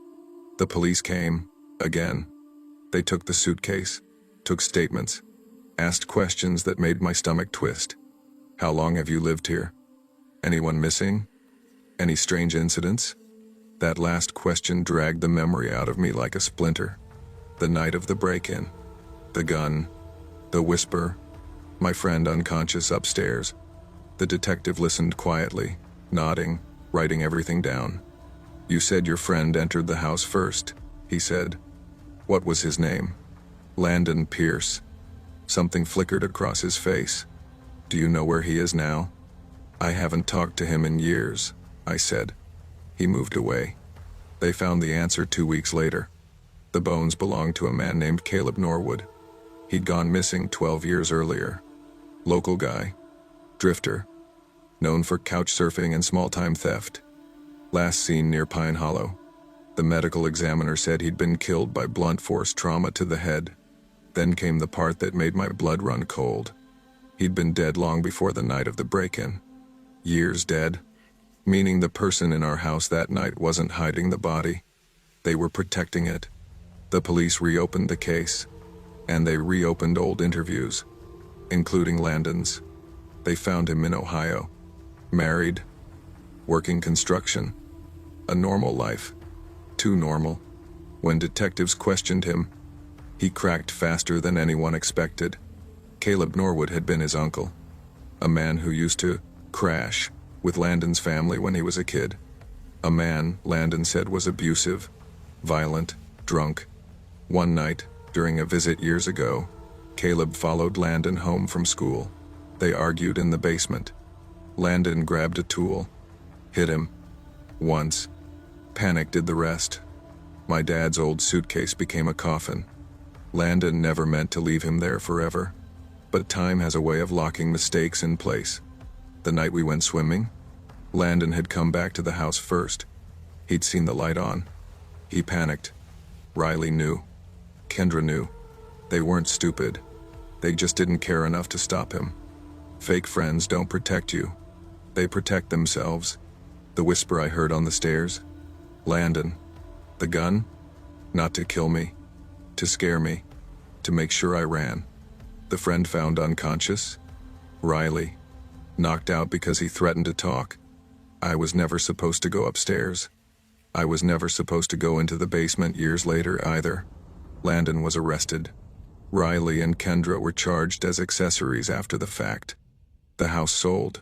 The police came, again. They took the suitcase, took statements, asked questions that made my stomach twist. How long have you lived here? Anyone missing? Any strange incidents? That last question dragged the memory out of me like a splinter. The night of the break-in. The gun. The whisper. My friend unconscious upstairs. The detective listened quietly, nodding, writing everything down. You said your friend entered the house first, he said. What was his name? Landon Pierce. Something flickered across his face. Do you know where he is now? I haven't talked to him in years, I said. He moved away. They found the answer 2 weeks later. The bones belonged to a man named Caleb Norwood. He'd gone missing 12 years earlier. Local guy. Drifter. known for couch surfing and small-time theft. Last seen near Pine Hollow. The medical examiner said he'd been killed by blunt force trauma to the head. Then came the part that made my blood run cold. He'd been dead long before the night of the break-in. Years dead, meaning the person in our house that night wasn't hiding the body. They were protecting it. The police reopened the case, and they reopened old interviews, including Landon's. They found him in Ohio, married, working construction, a normal life, too normal. When detectives questioned him, he cracked faster than anyone expected. Caleb Norwood had been his uncle, a man who used to crash with Landon's family when he was a kid. A man Landon said was abusive, violent, drunk. One night, during a visit years ago, Caleb followed Landon home from school. They argued in the basement. Landon grabbed a tool, hit him. Once. Panic did the rest. My dad's old suitcase became a coffin. Landon never meant to leave him there forever. But time has a way of locking mistakes in place. The night we went swimming, Landon had come back to the house first. He'd seen the light on. He panicked. Riley knew. Kendra knew. They weren't stupid. They just didn't care enough to stop him. Fake friends don't protect you. They protect themselves. The whisper I heard on the stairs. Landon. The gun? Not to kill me. To scare me. To make sure I ran. The friend found unconscious? Riley. Knocked out because he threatened to talk. I was never supposed to go upstairs. I was never supposed to go into the basement years later either. Landon was arrested. Riley and Kendra were charged as accessories after the fact. The house sold.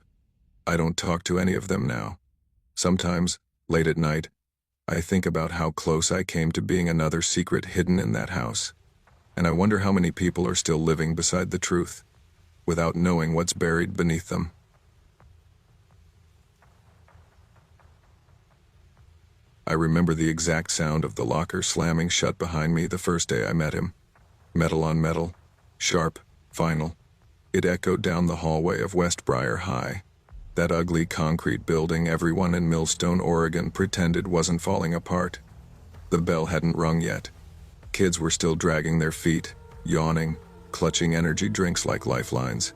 I don't talk to any of them now. Sometimes, late at night, I think about how close I came to being another secret hidden in that house. And I wonder how many people are still living beside the truth, without knowing what's buried beneath them. I remember the exact sound of the locker slamming shut behind me the first day I met him. Metal on metal, sharp, final. It echoed down the hallway of West Briar High. That ugly concrete building everyone in Millstone, Oregon pretended wasn't falling apart. The bell hadn't rung yet. Kids were still dragging their feet, yawning, clutching energy drinks like lifelines.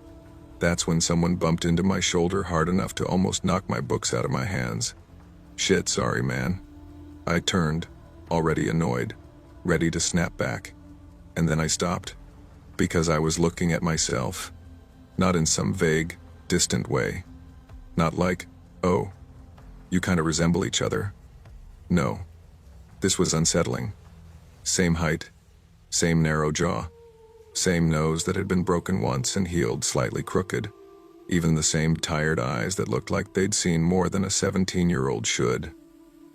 That's when someone bumped into my shoulder hard enough to almost knock my books out of my hands. Shit, sorry, man. I turned, already annoyed, ready to snap back. And then I stopped, because I was looking at myself. Not in some vague, distant way. Not like, oh, you kind of resemble each other. No. This was unsettling. Same height, same narrow jaw, same nose that had been broken once and healed slightly crooked. Even the same tired eyes that looked like they'd seen more than a 17-year-old should.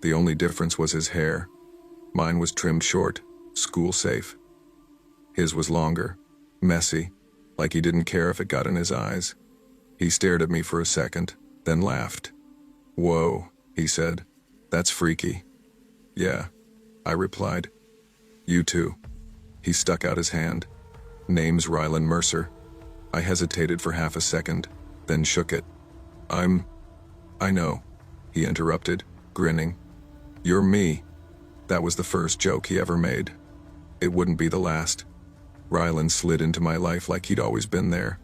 The only difference was his hair. Mine was trimmed short, school safe. His was longer, messy, like he didn't care if it got in his eyes. He stared at me for a second, then laughed. Whoa, he said. That's freaky. Yeah, I replied. You too. He stuck out his hand. Name's Rylan Mercer. I hesitated for half a second, then shook it. I know, he interrupted, grinning. You're me. That was the first joke he ever made. It wouldn't be the last. Rylan slid into my life like he'd always been there.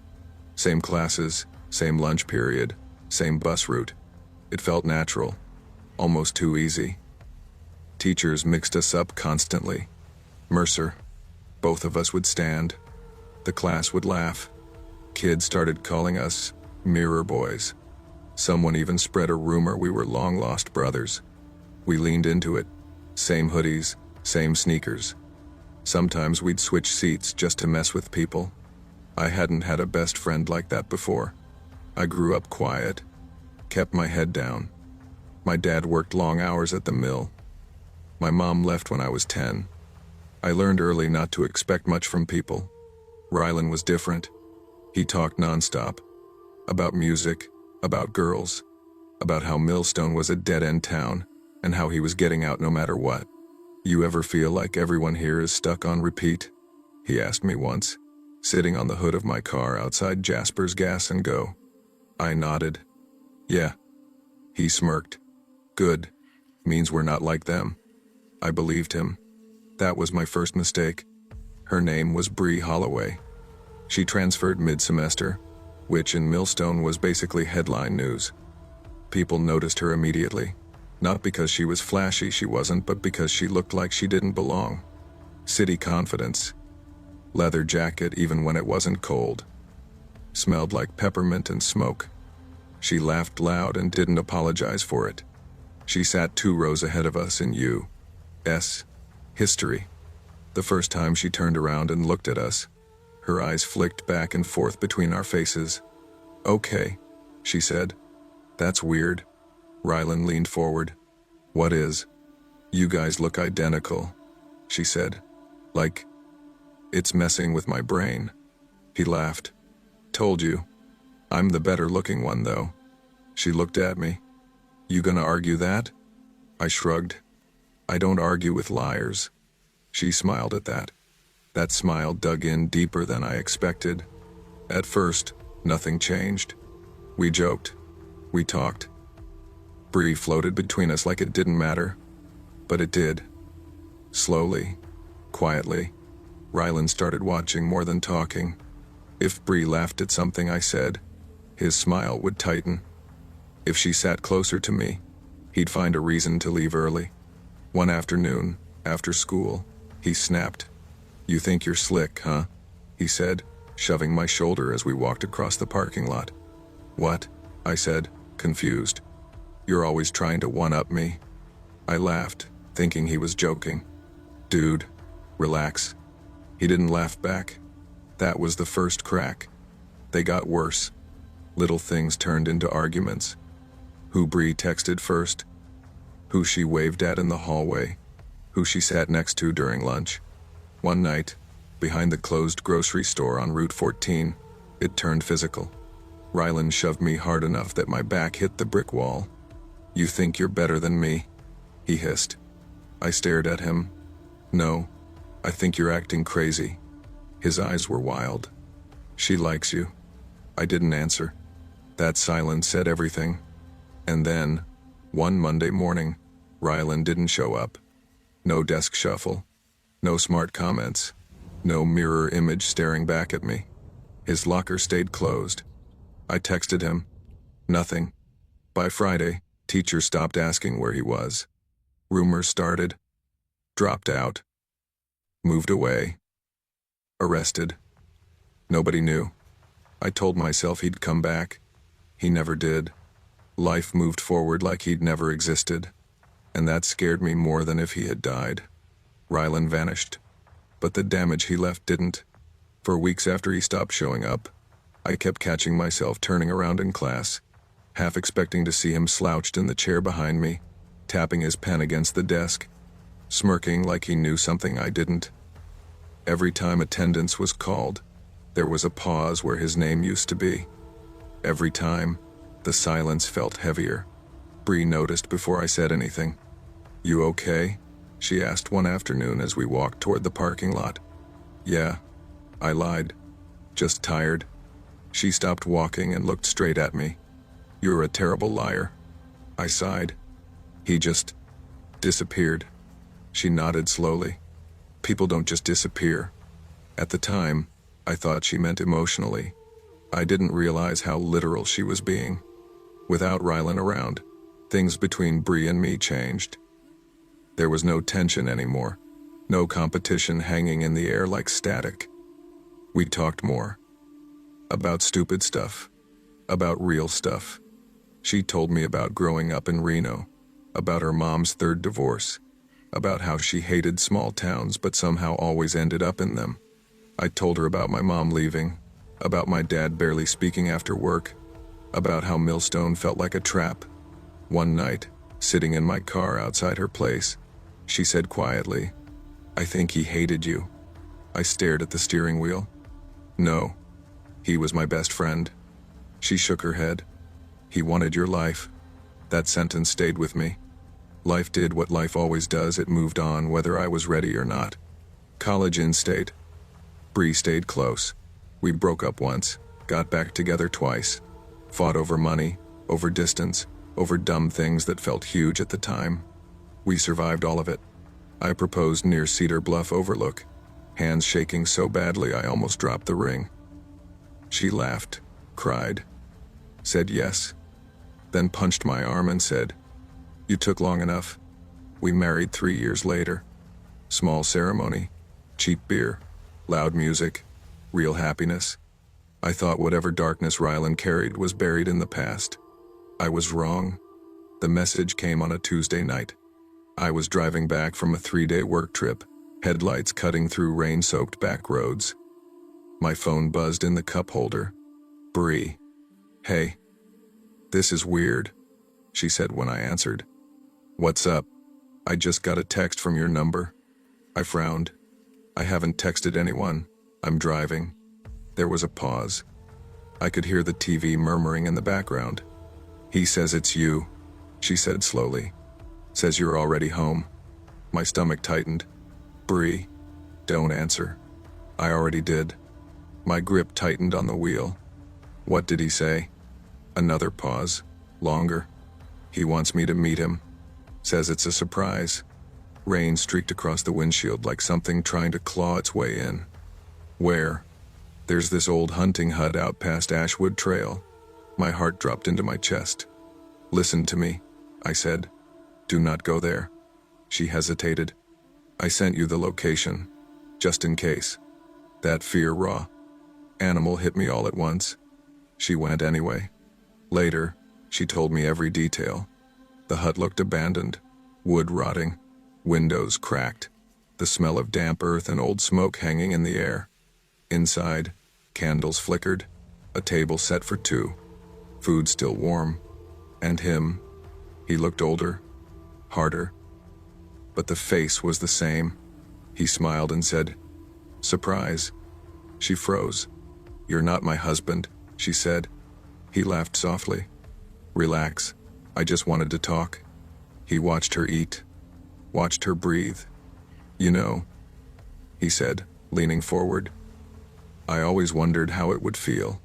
Same classes, same lunch period, same bus route. It felt natural, almost too easy. Teachers mixed us up constantly. Mercer. Both of us would stand. The class would laugh. Kids started calling us mirror boys. Someone even spread a rumor we were long-lost brothers. We leaned into it. Same hoodies, same sneakers. Sometimes we'd switch seats just to mess with people. I hadn't had a best friend like that before. I grew up quiet, kept my head down. My dad worked long hours at the mill. My mom left when I was 10. I learned early not to expect much from people. Rylan was different. He talked nonstop. About music, about girls, about how Millstone was a dead-end town, and how he was getting out no matter what. You ever feel like everyone here is stuck on repeat? He asked me once, sitting on the hood of my car outside Jasper's Gas and Go. I nodded. Yeah. He smirked. Good. Means we're not like them. I believed him. That was my first mistake. Her name was Bree Holloway. She transferred mid-semester, which in Millstone was basically headline news. People noticed her immediately. Not because she was flashy, she wasn't, but because she looked like she didn't belong. City confidence. Leather jacket even when it wasn't cold. Smelled like peppermint and smoke. She laughed loud and didn't apologize for it. She sat 2 rows ahead of us in U.S. history. The first time she turned around and looked at us, her eyes flicked back and forth between our faces. Okay, she said. That's weird. Rylan leaned forward. What is? You guys look identical, she said. Like, it's messing with my brain. He laughed. Told you. I'm the better looking one though. She looked at me. You gonna argue that? I shrugged. I don't argue with liars. She smiled at that. That smile dug in deeper than I expected. At first, nothing changed. We joked. We talked. Bree floated between us like it didn't matter. But it did. Slowly, quietly, Rylan started watching more than talking. If Bree laughed at something I said, his smile would tighten. If she sat closer to me, he'd find a reason to leave early. One afternoon, after school, he snapped. You think you're slick, huh? He said, shoving my shoulder as we walked across the parking lot. What? I said, confused. You're always trying to one-up me. I laughed, thinking he was joking. Dude, relax. He didn't laugh back. That was the first crack. They got worse. Little things turned into arguments. Who Bree texted first. Who she waved at in the hallway. Who she sat next to during lunch. One night, behind the closed grocery store on Route 14, it turned physical. Rylan shoved me hard enough that my back hit the brick wall. You think you're better than me? He hissed. I stared at him. No, I think you're acting crazy. His eyes were wild. She likes you. I didn't answer. That silence said everything. And then, one Monday morning, Rylan didn't show up. No desk shuffle. No smart comments. No mirror image staring back at me. His locker stayed closed. I texted him. Nothing. By Friday, teachers stopped asking where he was. Rumors started. Dropped out. Moved away. Arrested. Nobody knew. I told myself he'd come back. He never did. Life moved forward like he'd never existed. And that scared me more than if he had died. Rylan vanished. But the damage he left didn't. For weeks after he stopped showing up, I kept catching myself turning around in class, half expecting to see him slouched in the chair behind me, tapping his pen against the desk, smirking like he knew something I didn't. Every time attendance was called, there was a pause where his name used to be. Every time, the silence felt heavier. Bree noticed before I said anything. You okay? She asked one afternoon as we walked toward the parking lot. Yeah, I lied. Just tired. She stopped walking and looked straight at me. You're a terrible liar. I sighed. He just disappeared. She nodded slowly. People don't just disappear. At the time, I thought she meant emotionally. I didn't realize how literal she was being. Without Rylan around, things between Bree and me changed. There was no tension anymore, no competition hanging in the air like static. We talked more. About stupid stuff. About real stuff. She told me about growing up in Reno, about her mom's third divorce, about how she hated small towns but somehow always ended up in them. I told her about my mom leaving, about my dad barely speaking after work, about how Millstone felt like a trap. One night, sitting in my car outside her place, she said quietly, I think he hated you. I stared at the steering wheel. No, he was my best friend. She shook her head. He wanted your life. That sentence stayed with me. Life did what life always does, it moved on whether I was ready or not. College in-state. Bree stayed close. We broke up once, got back together twice. Fought over money, over distance, over dumb things that felt huge at the time. We survived all of it. I proposed near Cedar Bluff Overlook, hands shaking so badly I almost dropped the ring. She laughed, cried, said yes, then punched my arm and said, "You took long enough." We married 3 years later. Small ceremony, cheap beer, loud music, real happiness. I thought whatever darkness Rylan carried was buried in the past. I was wrong. The message came on a Tuesday night. I was driving back from a 3-day work trip, headlights cutting through rain-soaked back roads. My phone buzzed in the cup holder. "Bree. Hey. This is weird," she said when I answered. "What's up?" "I just got a text from your number." I frowned. "I haven't texted anyone. I'm driving." There was a pause. I could hear the TV murmuring in the background. "He says it's you," she said slowly. "Says you're already home." My stomach tightened. "Bree, don't answer." "I already did." My grip tightened on the wheel. "What did he say?" Another pause. Longer. "He wants me to meet him. Says it's a surprise." Rain streaked across the windshield like something trying to claw its way in. "Where?" "There's this old hunting hut out past Ashwood Trail." My heart dropped into my chest. "Listen to me," I said. "Do not go there." She hesitated. "I sent you the location, just in case." That fear raw animal hit me all at once. She went anyway. Later, she told me every detail. The hut looked abandoned, wood rotting, windows cracked, the smell of damp earth and old smoke hanging in the air. Inside, candles flickered, a table set for 2, food still warm, and him. He looked older, harder, but the face was the same. He smiled and said, "Surprise." She froze. "You're not my husband," she said. He laughed softly. "Relax. I just wanted to talk." He watched her eat, watched her breathe. "You know," he said, leaning forward, "I always wondered how it would feel.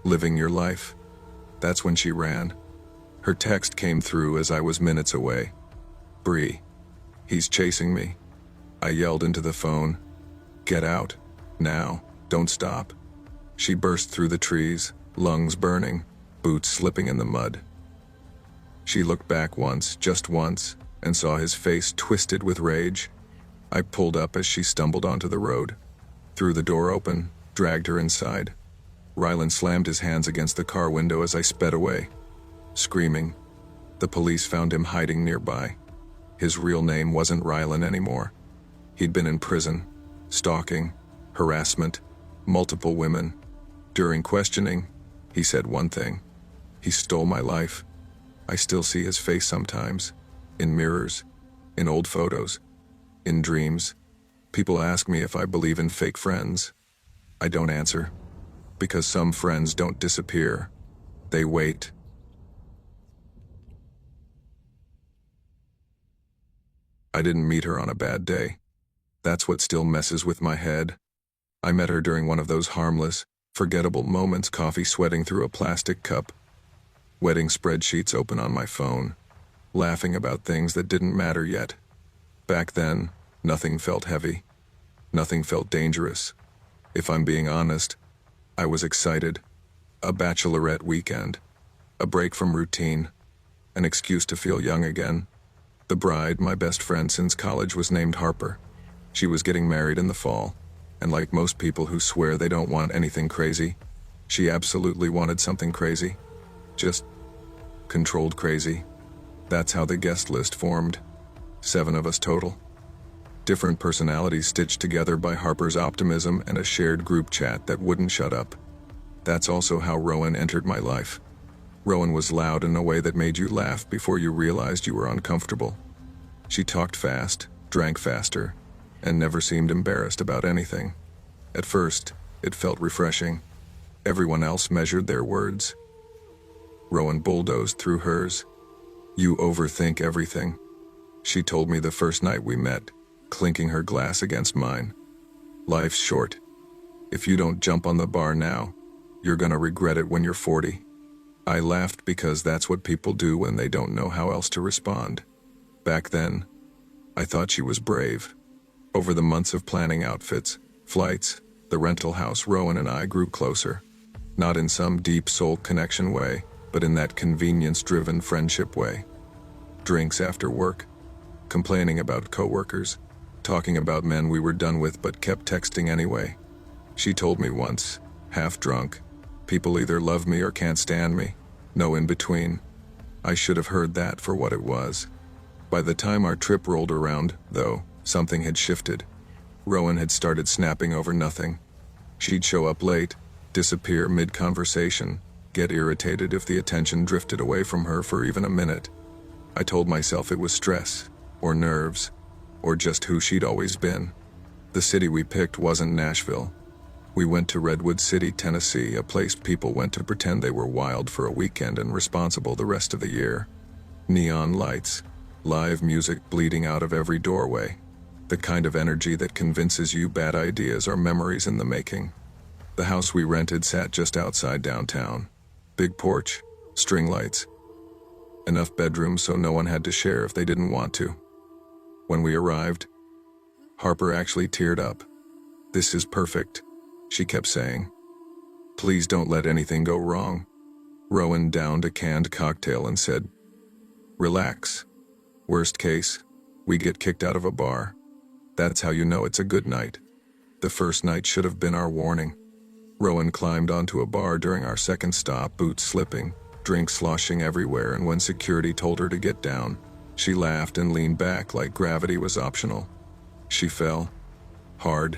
Living your life." That's when she ran. Her text came through as I was minutes away. "Bree, he's chasing me." I yelled into the phone, "Get out, now, don't stop." She burst through the trees, lungs burning, boots slipping in the mud. She looked back once, just once, and saw his face twisted with rage. I pulled up as she stumbled onto the road, threw the door open, dragged her inside. Rylan slammed his hands against the car window as I sped away, screaming. The police found him hiding nearby. His real name wasn't Rylan anymore. He'd been in prison, stalking, harassment, multiple women. During questioning, he said one thing: he stole my life. I still see his face sometimes, in mirrors, in old photos, in dreams. People ask me if I believe in fake friends. I don't answer, because some friends don't disappear. They wait. I didn't meet her on a bad day. That's what still messes with my head. I met her during one of those harmless, forgettable moments, coffee sweating through a plastic cup, wedding spreadsheets open on my phone, laughing about things that didn't matter yet. Back then, nothing felt heavy. Nothing felt dangerous. If I'm being honest, I was excited. A bachelorette weekend, a break from routine, an excuse to feel young again. The bride, my best friend since college, was named Harper. She was getting married in the fall, and like most people who swear they don't want anything crazy, she absolutely wanted something crazy. Just controlled crazy. That's how the guest list formed. 7 of us total. Different personalities stitched together by Harper's optimism and a shared group chat that wouldn't shut up. That's also how Rowan entered my life. Rowan was loud in a way that made you laugh before you realized you were uncomfortable. She talked fast, drank faster, and never seemed embarrassed about anything. At first, it felt refreshing. Everyone else measured their words. Rowan bulldozed through hers. "You overthink everything," she told me the first night we met, clinking her glass against mine. "Life's short. If you don't jump on the bar now, you're gonna regret it when you're 40. I laughed because that's what people do when they don't know how else to respond. Back then, I thought she was brave. Over the months of planning outfits, flights, the rental house, Rowan and I grew closer. Not in some deep soul connection way, but in that convenience-driven friendship way. Drinks after work, complaining about coworkers, talking about men we were done with but kept texting anyway. She told me once, half drunk, people either love me or can't stand me, no in between. I should have heard that for what it was. By the time our trip rolled around, though, something had shifted. Rowan had started snapping over nothing. She'd show up late, disappear mid-conversation, get irritated if the attention drifted away from her for even a minute. I told myself it was stress, or nerves, or just who she'd always been. The city we picked wasn't Nashville. We went to Redwood City, Tennessee, a place people went to pretend they were wild for a weekend and responsible the rest of the year. Neon lights, live music bleeding out of every doorway. The kind of energy that convinces you bad ideas are memories in the making. The house we rented sat just outside downtown. Big porch, string lights. Enough bedrooms so no one had to share if they didn't want to. When we arrived, Harper actually teared up. "This is perfect," she kept saying. "Please don't let anything go wrong." Rowan downed a canned cocktail and said, "Relax. Worst case, we get kicked out of a bar. That's how you know it's a good night." The first night should have been our warning. Rowan climbed onto a bar during our second stop, boots slipping, drinks sloshing everywhere, and when security told her to get down, she laughed and leaned back like gravity was optional. She fell. Hard.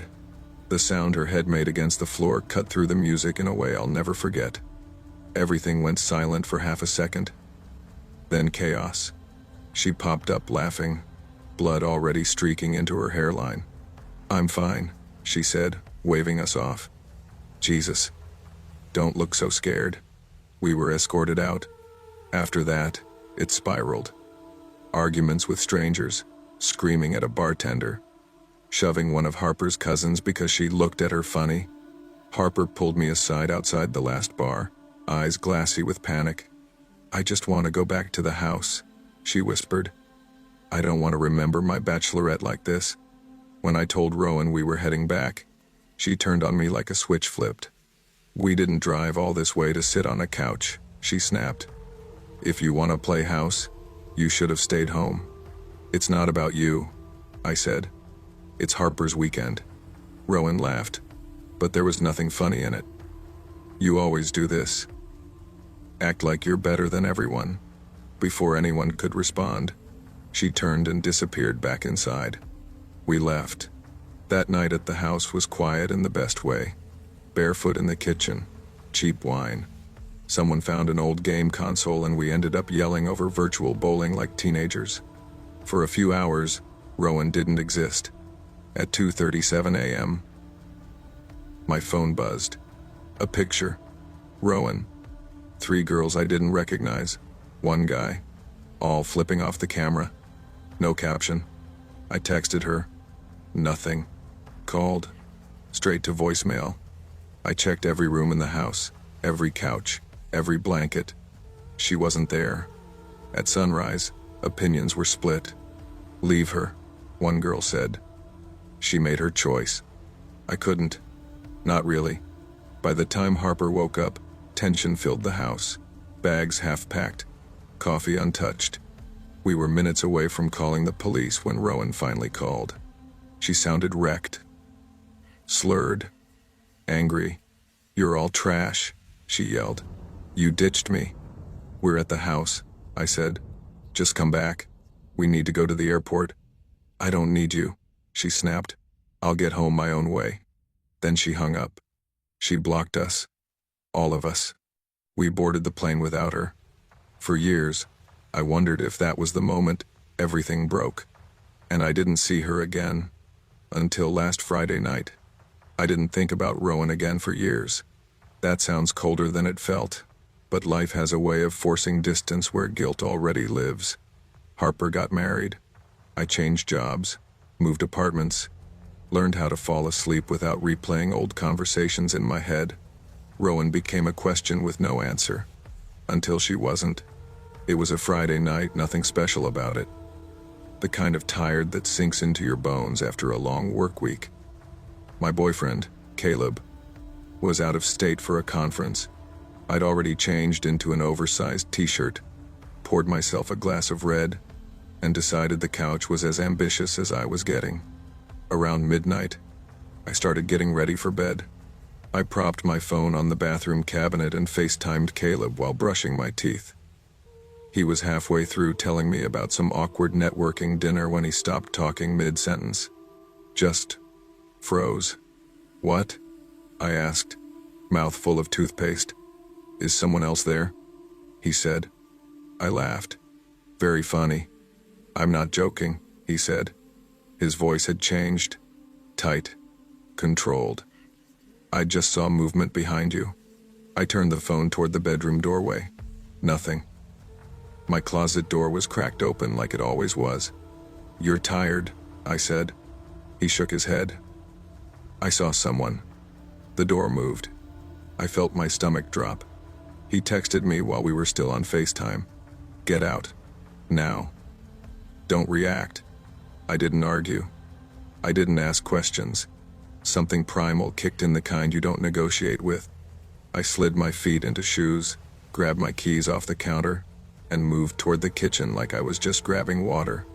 The sound her head made against the floor cut through the music in a way I'll never forget. Everything went silent for half a second. Then chaos. She popped up laughing, blood already streaking into her hairline. "I'm fine," she said, waving us off. "Jesus. Don't look so scared." We were escorted out. After that, it spiraled. Arguments with strangers, screaming at a bartender, shoving one of Harper's cousins because she looked at her funny. Harper pulled me aside outside the last bar, eyes glassy with panic. "I just want to go back to the house," she whispered. "I don't want to remember my bachelorette like this." When I told Rowan we were heading back, she turned on me like a switch flipped. "We didn't drive all this way to sit on a couch," she snapped. "If you want to play house, you should have stayed home." "It's not about you," I said. "It's Harper's weekend." Rowan laughed, but there was nothing funny in it. "You always do this. Act like you're better than everyone." Before anyone could respond, she turned and disappeared back inside. We left. That night at the house was quiet in the best way. Barefoot in the kitchen, cheap wine. Someone found an old game console and we ended up yelling over virtual bowling like teenagers. For a few hours, Rowan didn't exist. At 2:37 a.m., my phone buzzed. A picture. Rowan. 3 girls I didn't recognize. 1 guy. All flipping off the camera. No caption. I texted her. Nothing. Called. Straight to voicemail. I checked every room in the house, every couch, every blanket. She wasn't there. At sunrise, opinions were split. "Leave her," one girl said. She made her choice. I couldn't. Not really. By the time Harper woke up, tension filled the house. Bags half-packed. Coffee untouched. We were minutes away from calling the police when Rowan finally called. She sounded wrecked. Slurred. Angry. "You're all trash," she yelled. "You ditched me." "We're at the house," I said. "Just come back. We need to go to the airport." "I don't need you," she snapped. "I'll get home my own way." Then she hung up. She blocked us. All of us. We boarded the plane without her. For years, I wondered if that was the moment everything broke. And I didn't see her again. Until last Friday night. I didn't think about Rowan again for years. That sounds colder than it felt. But life has a way of forcing distance where guilt already lives. Harper got married. I changed jobs, moved apartments, learned how to fall asleep without replaying old conversations in my head. Rowan became a question with no answer. Until she wasn't. It was a Friday night, nothing special about it. The kind of tired that sinks into your bones after a long work week. My boyfriend, Caleb, was out of state for a conference. I'd already changed into an oversized t-shirt, poured myself a glass of red, and decided the couch was as ambitious as I was getting. Around midnight, I started getting ready for bed. I propped my phone on the bathroom cabinet and FaceTimed Caleb while brushing my teeth. He was halfway through telling me about some awkward networking dinner when he stopped talking mid-sentence. Just froze. "What?" I asked, mouth full of toothpaste. "Is someone else there?" he said. I laughed. "Very funny." "I'm not joking," he said. His voice had changed. Tight. Controlled. "I just saw movement behind you." I turned the phone toward the bedroom doorway. Nothing. My closet door was cracked open like it always was. "You're tired," I said. He shook his head. "I saw someone." The door moved. I felt my stomach drop. He texted me while we were still on FaceTime. "Get out. Now. Don't react." I didn't argue. I didn't ask questions. Something primal kicked in, the kind you don't negotiate with. I slid my feet into shoes, grabbed my keys off the counter, and moved toward the kitchen like I was just grabbing water.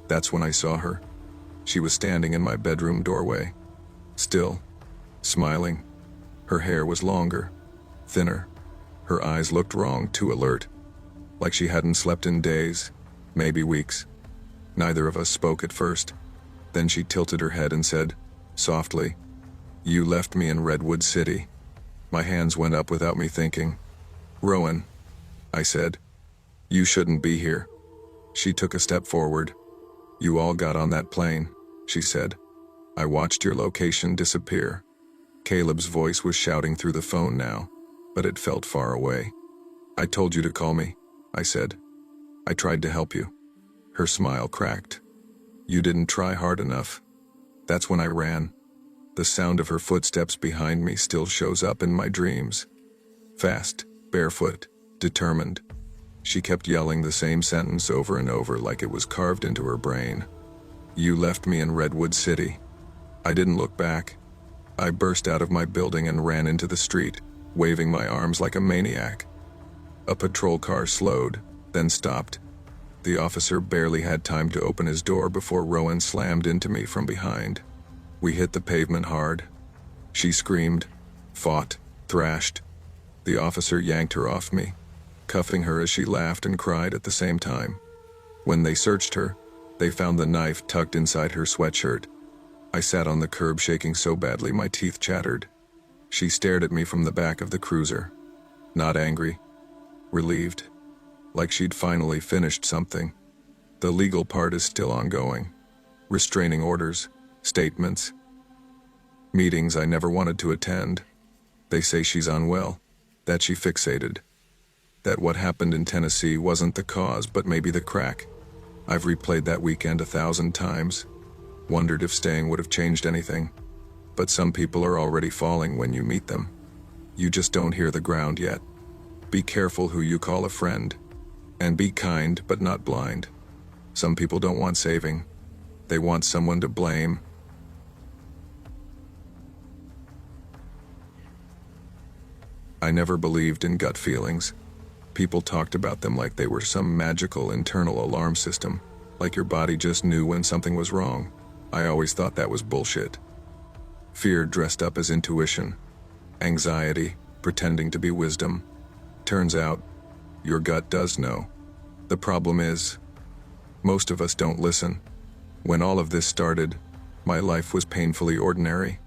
That's when I saw her. She was standing in my bedroom doorway. Still. Smiling. Her hair was longer. Thinner. Her eyes looked wrong, too alert. Like she hadn't slept in days, maybe weeks. Neither of us spoke at first. Then she tilted her head and said, softly, "You left me in Redwood City." My hands went up without me thinking. "Rowan," I said. "You shouldn't be here." She took a step forward. "You all got on that plane," she said. "I watched your location disappear." Caleb's voice was shouting through the phone now, but it felt far away. "I told you to call me," I said. "I tried to help you." Her smile cracked. "You didn't try hard enough." That's when I ran. The sound of her footsteps behind me still shows up in my dreams. Fast, barefoot, determined. She kept yelling the same sentence over and over like it was carved into her brain. "You left me in Redwood City." I didn't look back. I burst out of my building and ran into the street, waving my arms like a maniac. A patrol car slowed, then stopped. The officer barely had time to open his door before Rowan slammed into me from behind. We hit the pavement hard. She screamed, fought, thrashed. The officer yanked her off me, cuffing her as she laughed and cried at the same time. When they searched her, they found the knife tucked inside her sweatshirt. I sat on the curb shaking so badly my teeth chattered. She stared at me from the back of the cruiser. Not angry. Relieved. Like she'd finally finished something. The legal part is still ongoing. Restraining orders, statements, meetings I never wanted to attend. They say she's unwell, that she fixated. That what happened in Tennessee wasn't the cause, but maybe the crack. I've replayed that weekend 1,000 times. Wondered if staying would have changed anything. But some people are already falling when you meet them. You just don't hear the ground yet. Be careful who you call a friend. And be kind, but not blind. Some people don't want saving. They want someone to blame. I never believed in gut feelings. People talked about them like they were some magical internal alarm system, like your body just knew when something was wrong. I always thought that was bullshit. Fear dressed up as intuition. Anxiety, pretending to be wisdom. Turns out, your gut does know. The problem is, most of us don't listen. When all of this started, my life was painfully ordinary.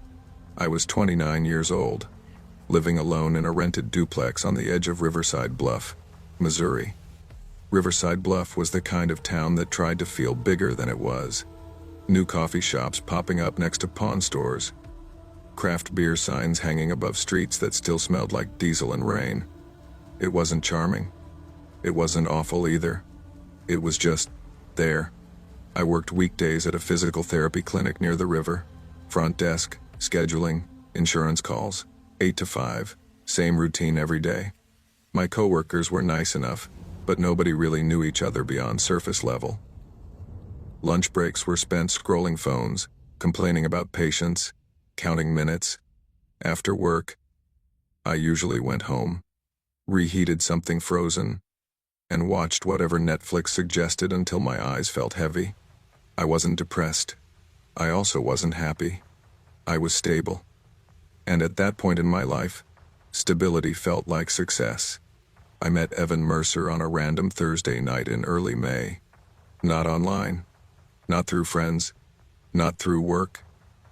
I was 29 years old, living alone in a rented duplex on the edge of Riverside Bluff, Missouri. Riverside Bluff was the kind of town that tried to feel bigger than it was. New coffee shops popping up next to pawn stores. Craft beer signs hanging above streets that still smelled like diesel and rain. It wasn't charming. It wasn't awful either. It was just there. I worked weekdays at a physical therapy clinic near the river. Front desk, scheduling, insurance calls, 8 to 5, same routine every day. My coworkers were nice enough, but nobody really knew each other beyond surface level. Lunch breaks were spent scrolling phones, complaining about patients, counting minutes. After work, I usually went home, reheated something frozen, and watched whatever Netflix suggested until my eyes felt heavy. I wasn't depressed. I also wasn't happy. I was stable. And at that point in my life, stability felt like success. I met Evan Mercer on a random Thursday night in early May. Not online, not through friends, not through work.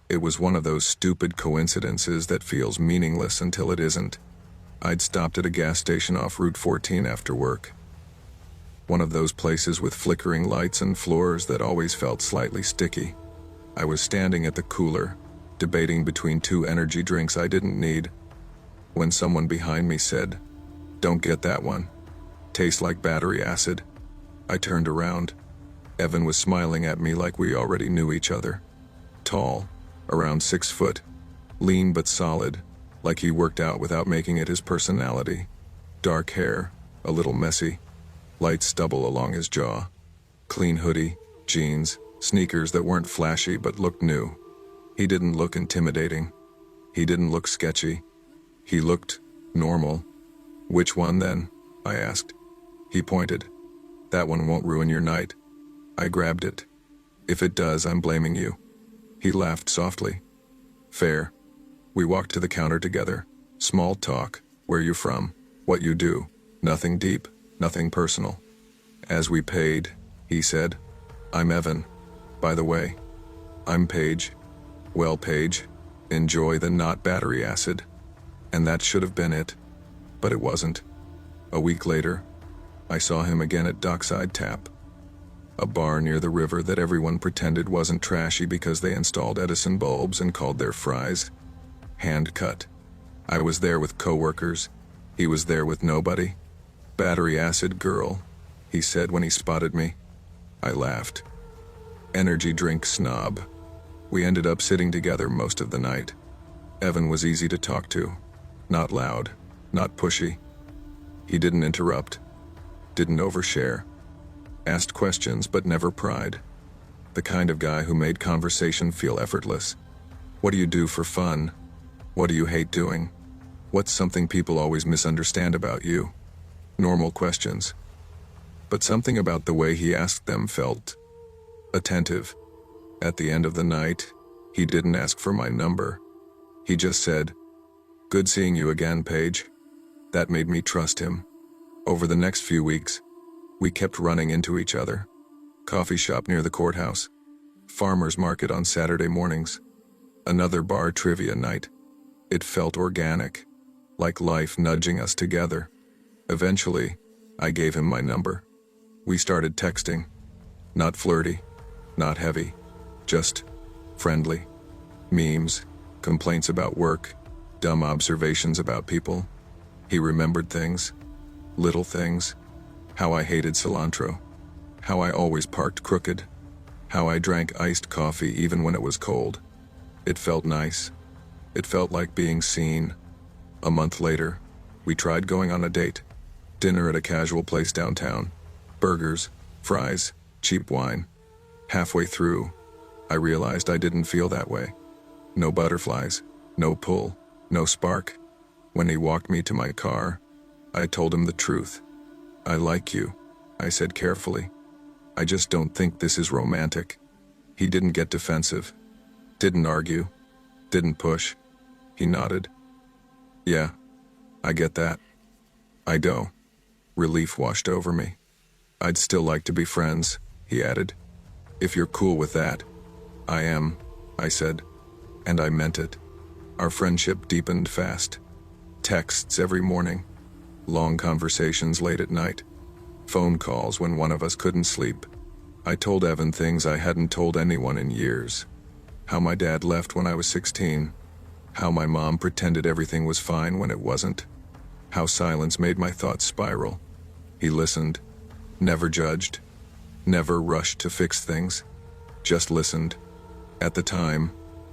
It was one of those stupid coincidences that feels meaningless until it isn't. I'd stopped at a gas station off Route 14 after work. One of those places with flickering lights and floors that always felt slightly sticky. I was standing at the cooler, debating between two energy drinks I didn't need, when someone behind me said, "Don't get that one. Tastes like battery acid." I turned around. Evan was smiling at me like we already knew each other. Tall, around 6 foot, lean but solid, like he worked out without making it his personality. Dark hair, a little messy, light stubble along his jaw. Clean hoodie, jeans, sneakers that weren't flashy but looked new. He didn't look intimidating. He didn't look sketchy. He looked normal. "Which one then?" I asked. He pointed. "That one won't ruin your night." I grabbed it. "If it does, I'm blaming you." He laughed softly. "Fair." We walked to the counter together. Small talk. Where you from? What you do? Nothing deep, nothing personal. As we paid, he said, "I'm Evan. By the way, I'm Paige. Well, Paige, enjoy the not battery acid." And that should have been it, but it wasn't. A week later, I saw him again at Dockside Tap, a bar near the river that everyone pretended wasn't trashy because they installed Edison bulbs and called their fries hand cut. I was there with coworkers. He was there with nobody. "Battery acid girl," he said when he spotted me. I laughed. Energy drink snob. We ended up sitting together most of the night. Evan was easy to talk to. Not loud, not pushy. He didn't interrupt, didn't overshare, asked questions but never pried. The kind of guy who made conversation feel effortless. "What do you do for fun? What do you hate doing? What's something people always misunderstand about you?" Normal questions. But something about the way he asked them felt attentive. At the end of the night, he didn't ask for my number. He just said, "Good seeing you again, Paige." That made me trust him. Over the next few weeks, we kept running into each other. Coffee shop near the courthouse. Farmer's market on Saturday mornings. Another bar trivia night. It felt organic, like life nudging us together. Eventually, I gave him my number. We started texting. Not flirty, not heavy, just friendly. Memes, complaints about work, dumb observations about people. He remembered things, little things. How I hated cilantro. How I always parked crooked. How I drank iced coffee even when it was cold. It felt nice. It felt like being seen. A month later, we tried going on a date. Dinner at a casual place downtown. Burgers, fries, cheap wine. Halfway through, I realized I didn't feel that way. No butterflies, no pull, no spark. When he walked me to my car, I told him the truth. "I like you," I said carefully. "I just don't think this is romantic." He didn't get defensive. Didn't argue. Didn't push. He nodded. "Yeah, I get that." I do. Relief washed over me. "I'd still like to be friends," he added. "If you're cool with that." "I am," I said. And I meant it. Our friendship deepened fast. Texts every morning. Long conversations late at night. Phone calls when one of us couldn't sleep. I told Evan things I hadn't told anyone in years. How my dad left when I was 16. How my mom pretended everything was fine when it wasn't. How silence made my thoughts spiral. He listened. Never judged. Never rushed to fix things. Just listened. At the time,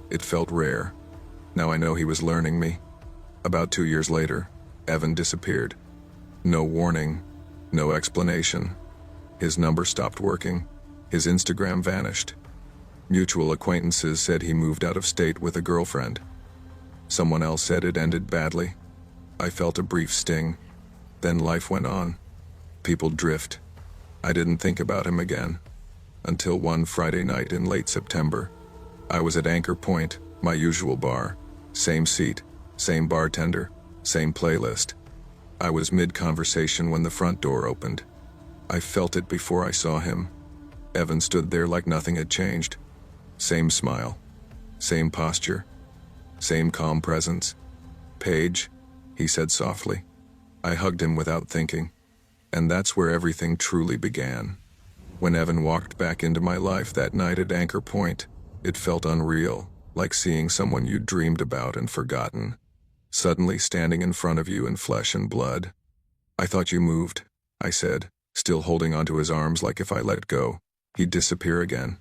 it felt rare. Now I know he was learning me. About 2 years later, Evan disappeared. No warning, no explanation. His number stopped working. His Instagram vanished. Mutual acquaintances said he moved out of state with a girlfriend. Someone else said it ended badly. I felt a brief sting. Then life went on. People drift. I didn't think about him again. Until one Friday night in late September. I was at Anchor Point, my usual bar. Same seat, same bartender, same playlist. I was mid-conversation when the front door opened. I felt it before I saw him. Evan stood there like nothing had changed. Same smile, same posture, same calm presence. "Paige," he said softly. I hugged him without thinking. And that's where everything truly began. When Evan walked back into my life that night at Anchor Point, it felt unreal, like seeing someone you'd dreamed about and forgotten, suddenly standing in front of you in flesh and blood. "I thought you moved," I said, still holding onto his arms like if I let go, he'd disappear again.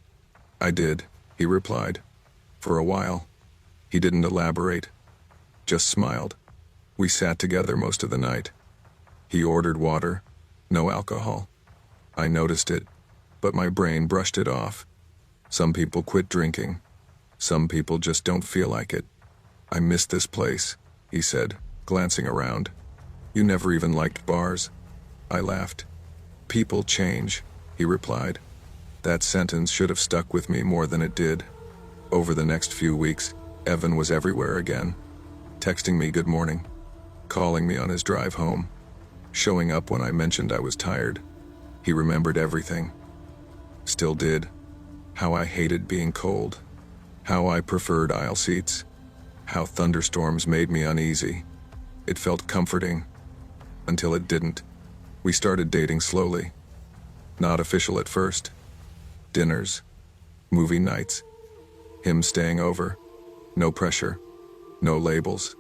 "I did," he replied. "For a while." He didn't elaborate, just smiled. We sat together most of the night. He ordered water, no alcohol. I noticed it, but my brain brushed it off. Some people quit drinking. Some people just don't feel like it. "I miss this place," he said, glancing around. "You never even liked bars?" I laughed. "People change," he replied. That sentence should have stuck with me more than it did. Over the next few weeks, Evan was everywhere again, texting me good morning, calling me on his drive home, showing up when I mentioned I was tired. He remembered everything. Still did. How I hated being cold. How I preferred aisle seats. How thunderstorms made me uneasy. It felt comforting. Until it didn't. We started dating slowly. Not official at first. Dinners. Movie nights. Him staying over. No pressure. No labels.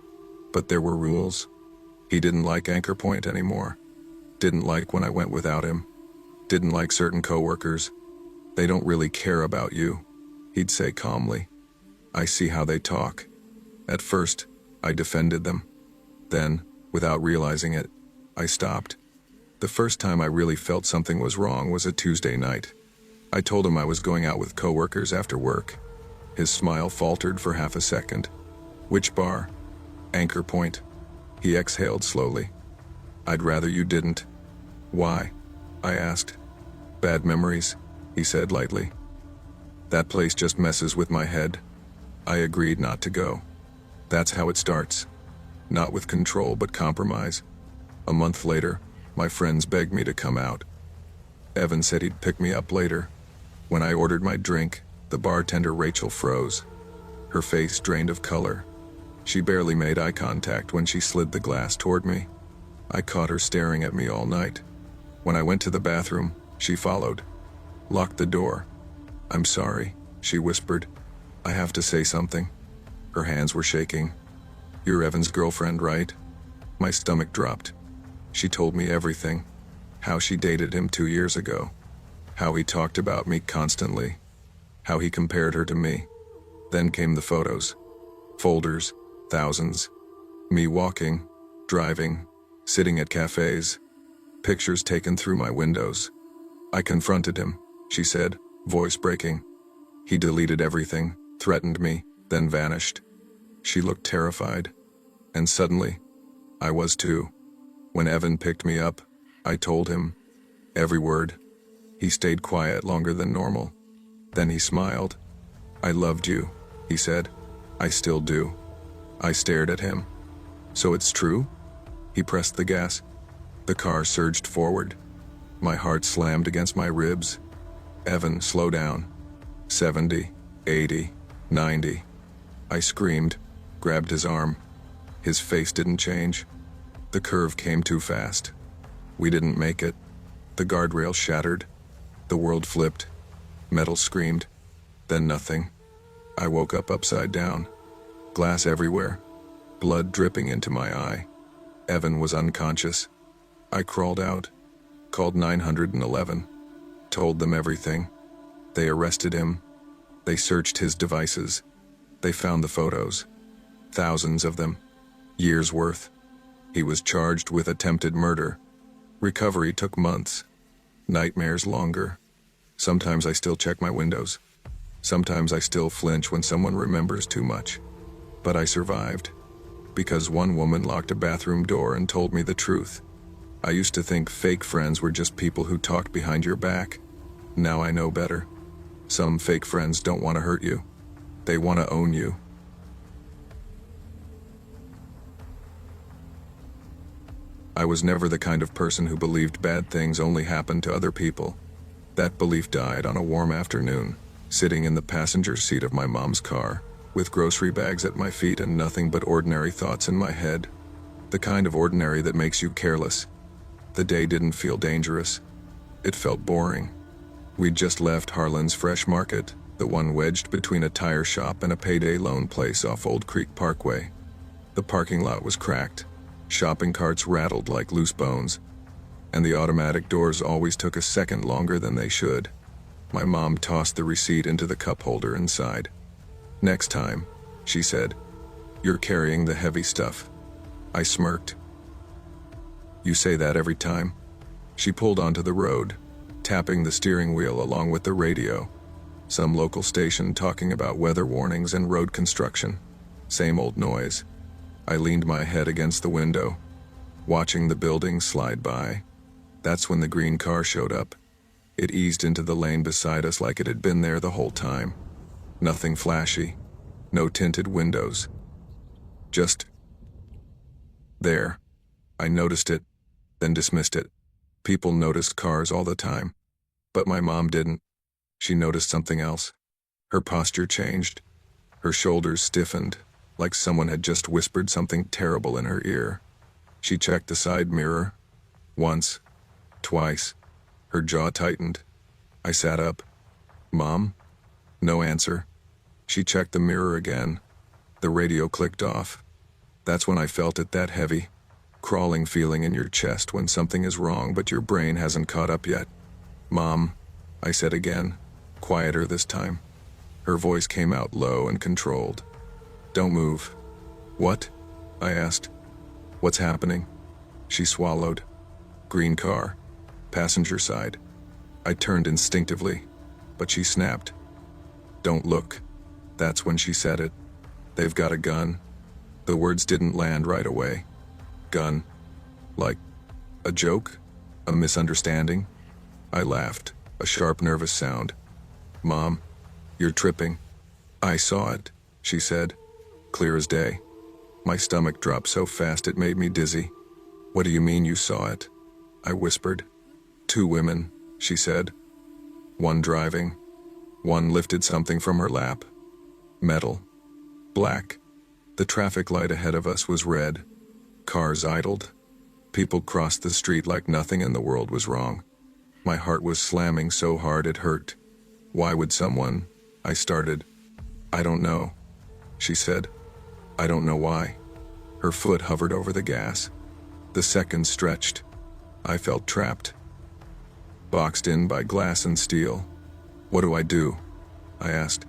But there were rules. He didn't like Anchor Point anymore. Didn't like when I went without him. Didn't like certain coworkers. "They don't really care about you," he'd say calmly. "I see how they talk." At first, I defended them. Then, without realizing it, I stopped. The first time I really felt something was wrong was a Tuesday night. I told him I was going out with coworkers after work. His smile faltered for half a second. "Which bar?" "Anchor Point." He exhaled slowly. "I'd rather you didn't." "Why?" I asked. "Bad memories," he said lightly. "That place just messes with my head." I agreed not to go. That's how it starts. Not with control, but compromise. A month later, my friends begged me to come out. Evan said he'd pick me up later. When I ordered my drink, the bartender Rachel froze. Her face drained of color. She barely made eye contact when she slid the glass toward me. I caught her staring at me all night. When I went to the bathroom, she followed. Locked the door. "I'm sorry," she whispered. "I have to say something." Her hands were shaking. "You're Evan's girlfriend, right?" My stomach dropped. She told me everything. How she dated him 2 years ago. How he talked about me constantly. How he compared her to me. Then came the photos. Folders, thousands. Me walking, driving, sitting at cafes. Pictures taken through my windows. I confronted him, she said, voice breaking. He deleted everything, threatened me, then vanished. She looked terrified. And suddenly, I was too. When Evan picked me up, I told him. Every word. He stayed quiet longer than normal. Then he smiled. "I loved you," he said. "I still do." I stared at him. "So it's true?" He pressed the gas. The car surged forward. My heart slammed against my ribs. "Evan, slow down." 70, 80, 90. I screamed, grabbed his arm. His face didn't change. The curve came too fast. We didn't make it. The guardrail shattered. The world flipped. Metal screamed. Then nothing. I woke up upside down. Glass everywhere. Blood dripping into my eye. Evan was unconscious. I crawled out. Called 911. Told them everything. They arrested him. They searched his devices. They found the photos. Thousands of them. Years worth. He was charged with attempted murder, Recovery took months. Nightmares longer. Sometimes I still check my windows. Sometimes I still flinch when someone remembers too much. But I survived. Because one woman locked a bathroom door and told me the truth. I used to think fake friends were just people who talked behind your back. Now I know better. Some fake friends don't want to hurt you. They want to own you. I was never the kind of person who believed bad things only happened to other people. That belief died on a warm afternoon, sitting in the passenger seat of my mom's car, with grocery bags at my feet and nothing but ordinary thoughts in my head. The kind of ordinary that makes you careless. The day didn't feel dangerous. It felt boring. We'd just left Harlan's Fresh Market, the one wedged between a tire shop and a payday loan place off Old Creek Parkway. The parking lot was cracked. Shopping carts rattled like loose bones, and the automatic doors always took a second longer than they should. My mom tossed the receipt into the cup holder inside. "Next time," she said, "you're carrying the heavy stuff." I smirked. "You say that every time?" She pulled onto the road, tapping the steering wheel along with the radio. Some local station talking about weather warnings and road construction. Same old noise. I leaned my head against the window, watching the buildings slide by. That's when the green car showed up. It eased into the lane beside us like it had been there the whole time. Nothing flashy, no tinted windows. Just there. I noticed it, then dismissed it. People noticed cars all the time. But my mom didn't. She noticed something else. Her posture changed. Her shoulders stiffened, like someone had just whispered something terrible in her ear. She checked the side mirror. Once. Twice. Her jaw tightened. I sat up. "Mom?" No answer. She checked the mirror again. The radio clicked off. That's when I felt it that heavy. Crawling feeling in your chest when something is wrong but your brain hasn't caught up yet. "Mom," I said again, quieter this time. Her voice came out low and controlled. "Don't move." "What?" I asked. "What's happening?" She swallowed. "Green car. Passenger side." I turned instinctively, but she snapped. "Don't look." That's when she said it. "They've got a gun." The words didn't land right away. Gun. Like a joke? A misunderstanding? I laughed, a sharp, nervous sound. "Mom, you're tripping." "I saw it," she said, clear as day. My stomach dropped so fast it made me dizzy. "What do you mean you saw it?" I whispered. "Two women," she said. One driving. One lifted something from her lap. Metal. Black. The traffic light ahead of us was red. Cars idled. People crossed the street like nothing in the world was wrong. My heart was slamming so hard it hurt. "Why would someone?" I started. "I don't know," she said. "I don't know why." Her foot hovered over the gas. The seconds stretched. I felt trapped. Boxed in by glass and steel. "What do I do?" I asked.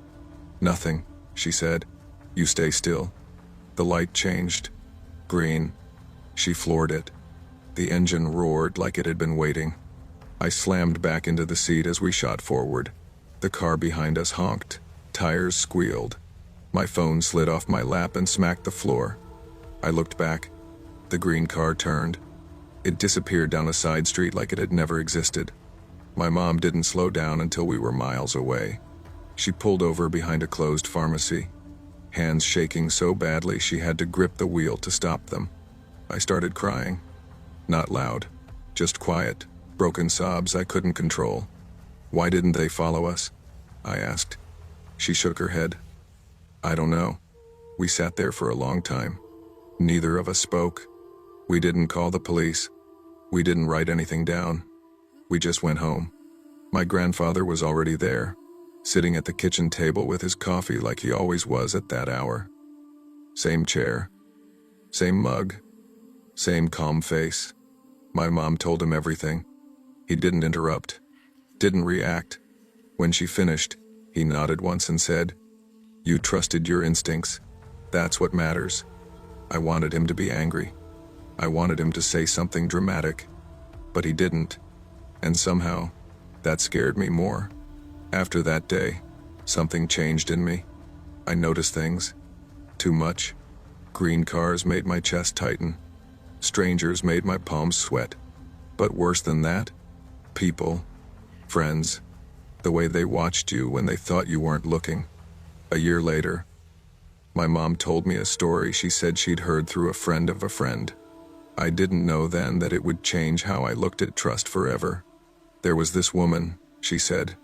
"Nothing," she said. "You stay still." The light changed. Green. She floored it. The engine roared like it had been waiting. I slammed back into the seat as we shot forward. The car behind us honked. Tires squealed. My phone slid off my lap and smacked the floor. I looked back. The green car turned. It disappeared down a side street like it had never existed. My mom didn't slow down until we were miles away. She pulled over behind a closed pharmacy, hands shaking so badly she had to grip the wheel to stop them. I started crying. Not loud, just quiet, broken sobs I couldn't control. "Why didn't they follow us?" I asked. She shook her head. "I don't know." We sat there for a long time. Neither of us spoke. We didn't call the police. We didn't write anything down. We just went home. My grandfather was already there, sitting at the kitchen table with his coffee like he always was at that hour. Same chair. Same mug. Same calm face. My mom told him everything. He didn't interrupt. Didn't react. When she finished, he nodded once and said, "You trusted your instincts. That's what matters." I wanted him to be angry. I wanted him to say something dramatic. But he didn't, and somehow, that scared me more. After that day, something changed in me. I noticed things. Too much. Green cars made my chest tighten. Strangers made my palms sweat. But worse than that, people, friends, the way they watched you when they thought you weren't looking. A year later, my mom told me a story she said she'd heard through a friend of a friend. I didn't know then that it would change how I looked at trust forever. There was this woman, she said,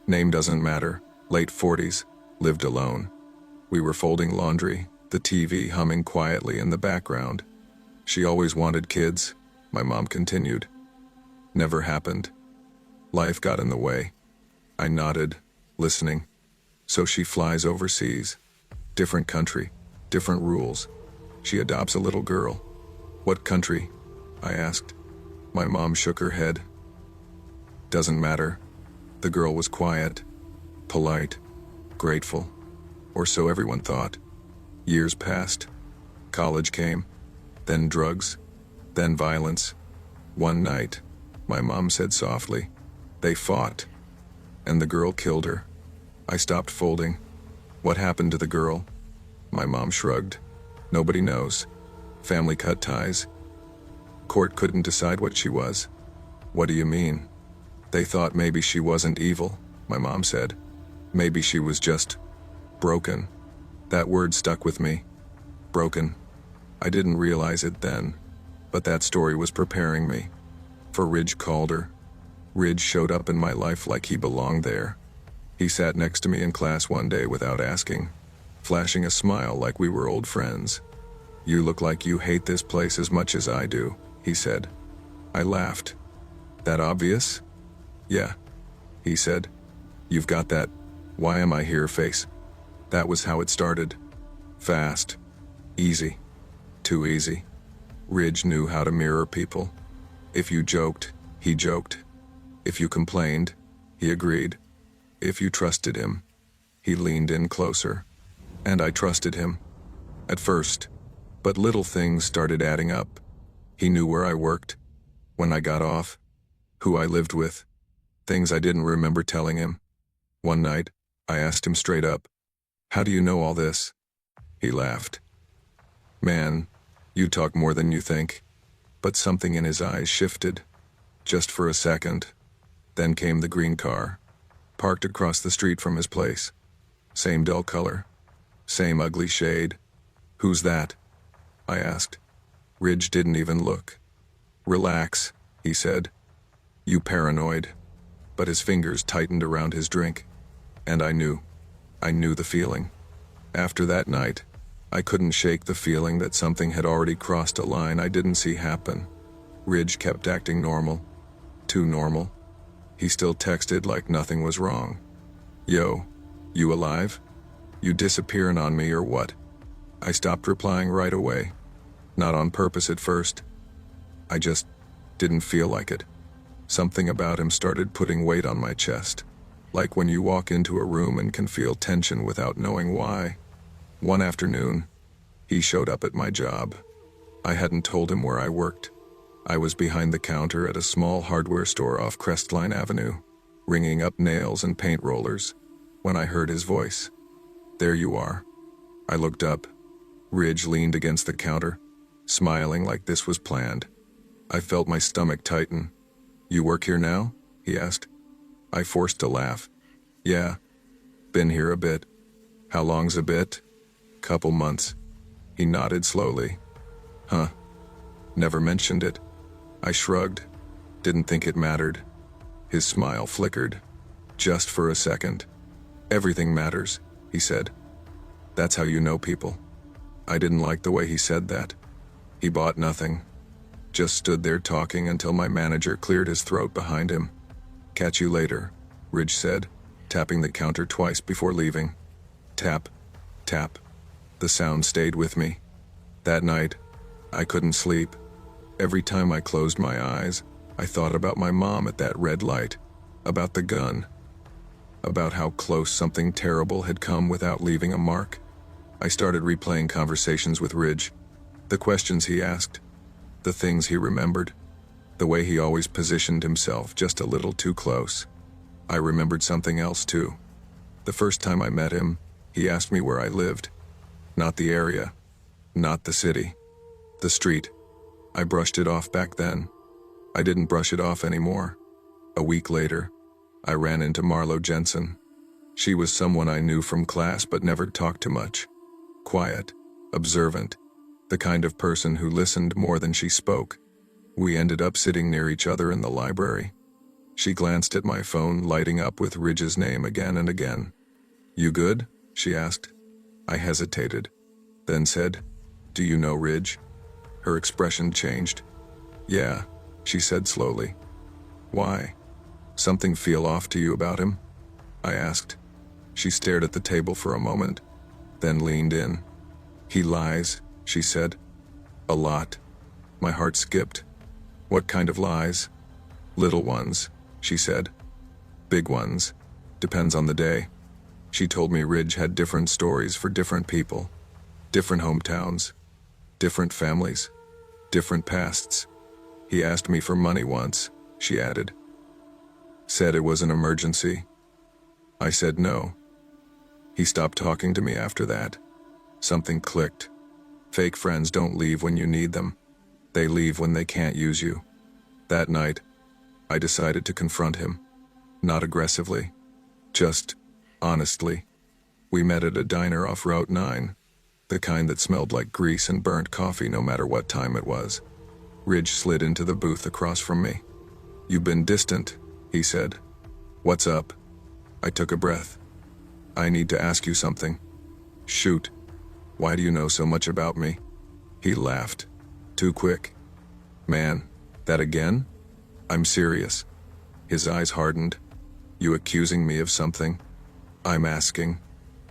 name doesn't matter, late 40s, lived alone. We were folding laundry, the TV humming quietly in the background. She always wanted kids, my mom continued. Never happened. Life got in the way. I nodded, listening. So she flies overseas. Different country, different rules. She adopts a little girl. What country? I asked. My mom shook her head. Doesn't matter. The girl was quiet, polite, grateful, or so everyone thought. Years passed. College came, then drugs, then violence. One night, my mom said softly, they fought, and the girl killed her. I stopped folding. What happened to the girl? My mom shrugged. Nobody knows. Family cut ties. Court couldn't decide what she was. What do you mean? They thought maybe she wasn't evil, my mom said. Maybe she was just broken. That word stuck with me. Broken. I didn't realize it then, but that story was preparing me for Ridge Calder. Ridge showed up in my life like he belonged there. He sat next to me in class one day without asking, flashing a smile like we were old friends. You look like you hate this place as much as I do, he said. I laughed. That obvious? Yeah, he said. You've got that why am I here face. That was how it started. Fast. Easy. Too easy. Ridge knew how to mirror people. If you joked, he joked. If you complained, he agreed. If you trusted him, he leaned in closer. And I trusted him. At first. But little things started adding up. He knew where I worked, when I got off, who I lived with, things I didn't remember telling him. One night, I asked him straight up, how do you know all this? He laughed. Man, you talk more than you think. But something in his eyes shifted. Just for a second. Then came the green car, parked across the street from his place. Same dull color. Same ugly shade. Who's that? I asked. Ridge didn't even look. Relax, he said. You paranoid. But his fingers tightened around his drink. And I knew the feeling. After that night, I couldn't shake the feeling that something had already crossed a line I didn't see happen. Ridge kept acting normal. Too normal. He still texted like nothing was wrong. Yo, you alive? You disappearing on me or what? I stopped replying right away. Not on purpose at first. I just didn't feel like it. Something about him started putting weight on my chest. Like when you walk into a room and can feel tension without knowing why. One afternoon, he showed up at my job. I hadn't told him where I worked. I was behind the counter at a small hardware store off Crestline Avenue, ringing up nails and paint rollers, when I heard his voice. There you are. I looked up. Ridge leaned against the counter, smiling like this was planned. I felt my stomach tighten. You work here now? He asked. I forced a laugh. Yeah. Been here a bit. How long's a bit? Couple months. He nodded slowly. Huh. Never mentioned it. I shrugged. Didn't think it mattered. His smile flickered. Just for a second. Everything matters, he said. That's how you know people. I didn't like the way he said that. He bought nothing. Just stood there talking until my manager cleared his throat behind him. Catch you later, Ridge said, tapping the counter twice before leaving. Tap, tap. The sound stayed with me. That night, I couldn't sleep. Every time I closed my eyes, I thought about my mom at that red light, about the gun, about how close something terrible had come without leaving a mark. I started replaying conversations with Ridge, the questions he asked, the things he remembered. The way he always positioned himself just a little too close. I remembered something else too. The first time I met him, he asked me where I lived. Not the area. Not the city. The street. I brushed it off back then. I didn't brush it off anymore. A week later, I ran into Marlo Jensen. She was someone I knew from class but never talked to much. Quiet, observant, the kind of person who listened more than she spoke. We ended up sitting near each other in the library. She glanced at my phone, lighting up with Ridge's name again and again. "You good?" she asked. I hesitated, then said, "Do you know Ridge?" Her expression changed. "Yeah," she said slowly. "Why? Something feel off to you about him?" I asked. She stared at the table for a moment, then leaned in. "He lies," she said. "A lot." My heart skipped. "What kind of lies?" "Little ones," she said. "Big ones. Depends on the day." She told me Ridge had different stories for different people. Different hometowns. Different families. Different pasts. "He asked me for money once," she added. "Said it was an emergency." I said no. He stopped talking to me after that. Something clicked. Fake friends don't leave when you need them. They leave when they can't use you. That night, I decided to confront him. Not aggressively. Just honestly. We met at a diner off Route 9. The kind that smelled like grease and burnt coffee no matter what time it was. Ridge slid into the booth across from me. "You've been distant," he said. "What's up?" I took a breath. "I need to ask you something." "Shoot. Why do you know so much about me?" He laughed. Too quick. "Man, that again?" "I'm serious." His eyes hardened. "You accusing me of something?" "I'm asking."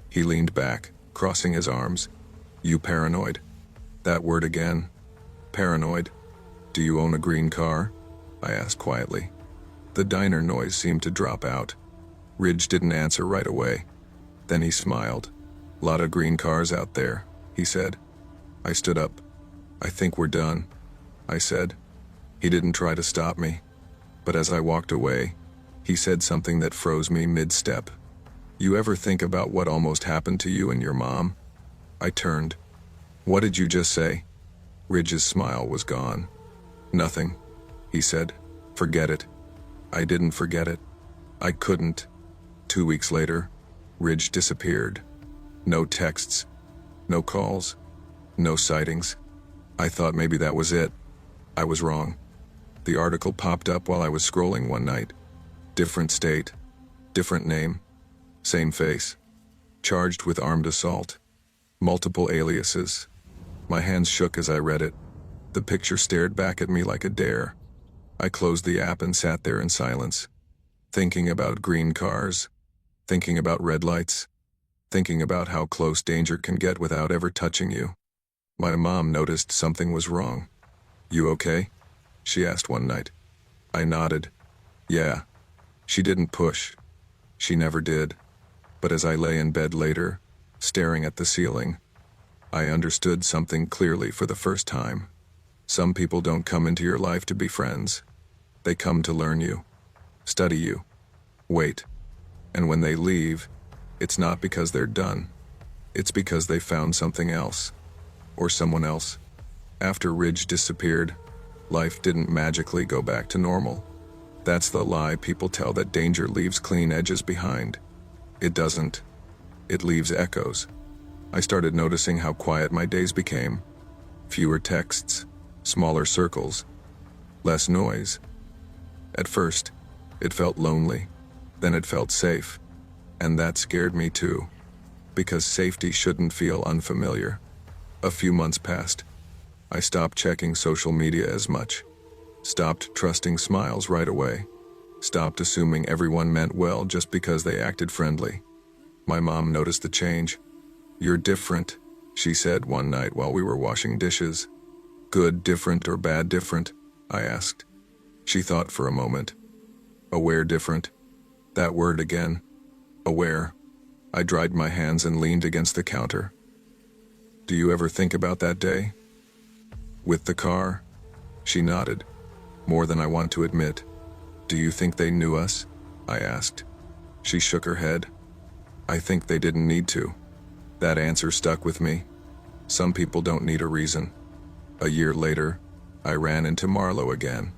He leaned back, crossing his arms. "You paranoid?" "That word again." "Paranoid. Do you own a green car?" I asked quietly. The diner noise seemed to drop out. Ridge didn't answer right away. Then he smiled. "Lot of green cars out there," he said. I stood up. "I think we're done," I said. He didn't try to stop me. But as I walked away, he said something that froze me mid-step. "You ever think about what almost happened to you and your mom?" I turned. "What did you just say?" Ridge's smile was gone. "Nothing," he said. "Forget it." I didn't forget it. I couldn't. 2 weeks later, Ridge disappeared. No texts. No calls. No sightings. I thought maybe that was it. I was wrong. The article popped up while I was scrolling one night. Different state. Different name. Same face. Charged with armed assault. Multiple aliases. My hands shook as I read it. The picture stared back at me like a dare. I closed the app and sat there in silence. Thinking about green cars. Thinking about red lights. Thinking about how close danger can get without ever touching you. My mom noticed something was wrong. "You okay?" she asked one night. I nodded. "Yeah." She didn't push. She never did. But as I lay in bed later, staring at the ceiling, I understood something clearly for the first time. Some people don't come into your life to be friends. They come to learn you, study you, wait. And when they leave, it's not because they're done. It's because they found something else. Or someone else. After Ridge disappeared, life didn't magically go back to normal. That's the lie people tell, that danger leaves clean edges behind. It doesn't. It leaves echoes. I started noticing how quiet my days became. Fewer texts, smaller circles, less noise. At first, it felt lonely. Then it felt safe. And that scared me too. Because safety shouldn't feel unfamiliar. A few months passed. I stopped checking social media as much. Stopped trusting smiles right away. Stopped assuming everyone meant well just because they acted friendly. My mom noticed the change. "You're different," she said one night while we were washing dishes. "Good different or bad different?" I asked. She thought for a moment. "Aware different?" That word again. Aware. I dried my hands and leaned against the counter. "Do you ever think about that day? With the car?" She nodded. More than I want to admit. Do you think they knew us? I asked. She shook her head. I think they didn't need to. That answer stuck with me. Some people don't need a reason. A year later, I ran into Marlo again.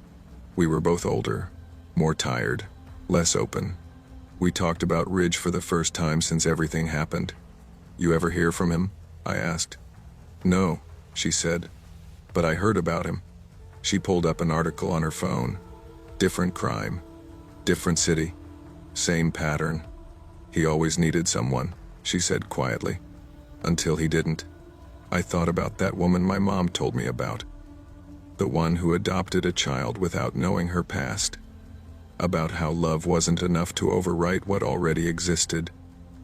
We were both older, more tired, less open. We talked about Ridge for the first time since everything happened. You ever hear from him? I asked. No, she said. But I heard about him. She pulled up an article on her phone. Different crime. Different city. Same pattern. He always needed someone, she said quietly. Until he didn't. I thought about that woman my mom told me about. The one who adopted a child without knowing her past. About how love wasn't enough to overwrite what already existed.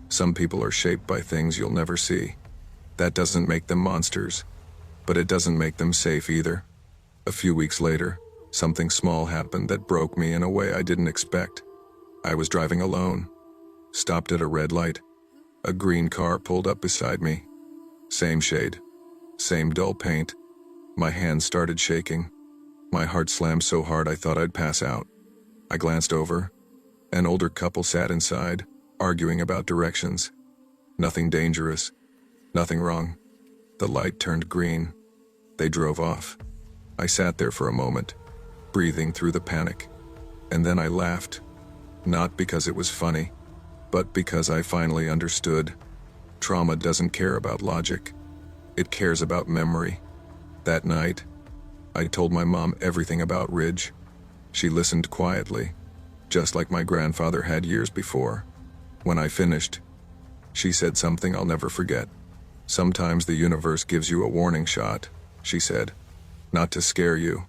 Some people are shaped by things you'll never see. That doesn't make them monsters. But it doesn't make them safe either. A few weeks later, something small happened that broke me in a way I didn't expect. I was driving alone. Stopped at a red light. A green car pulled up beside me. Same shade. Same dull paint. My hands started shaking. My heart slammed so hard I thought I'd pass out. I glanced over. An older couple sat inside, arguing about directions. Nothing dangerous. Nothing wrong. The light turned green. They drove off. I sat there for a moment, breathing through the panic. And then I laughed. Not because it was funny, but because I finally understood. Trauma doesn't care about logic. It cares about memory. That night, I told my mom everything about Ridge. She listened quietly, just like my grandfather had years before. When I finished, she said something I'll never forget. Sometimes the universe gives you a warning shot, she said. Not to scare you,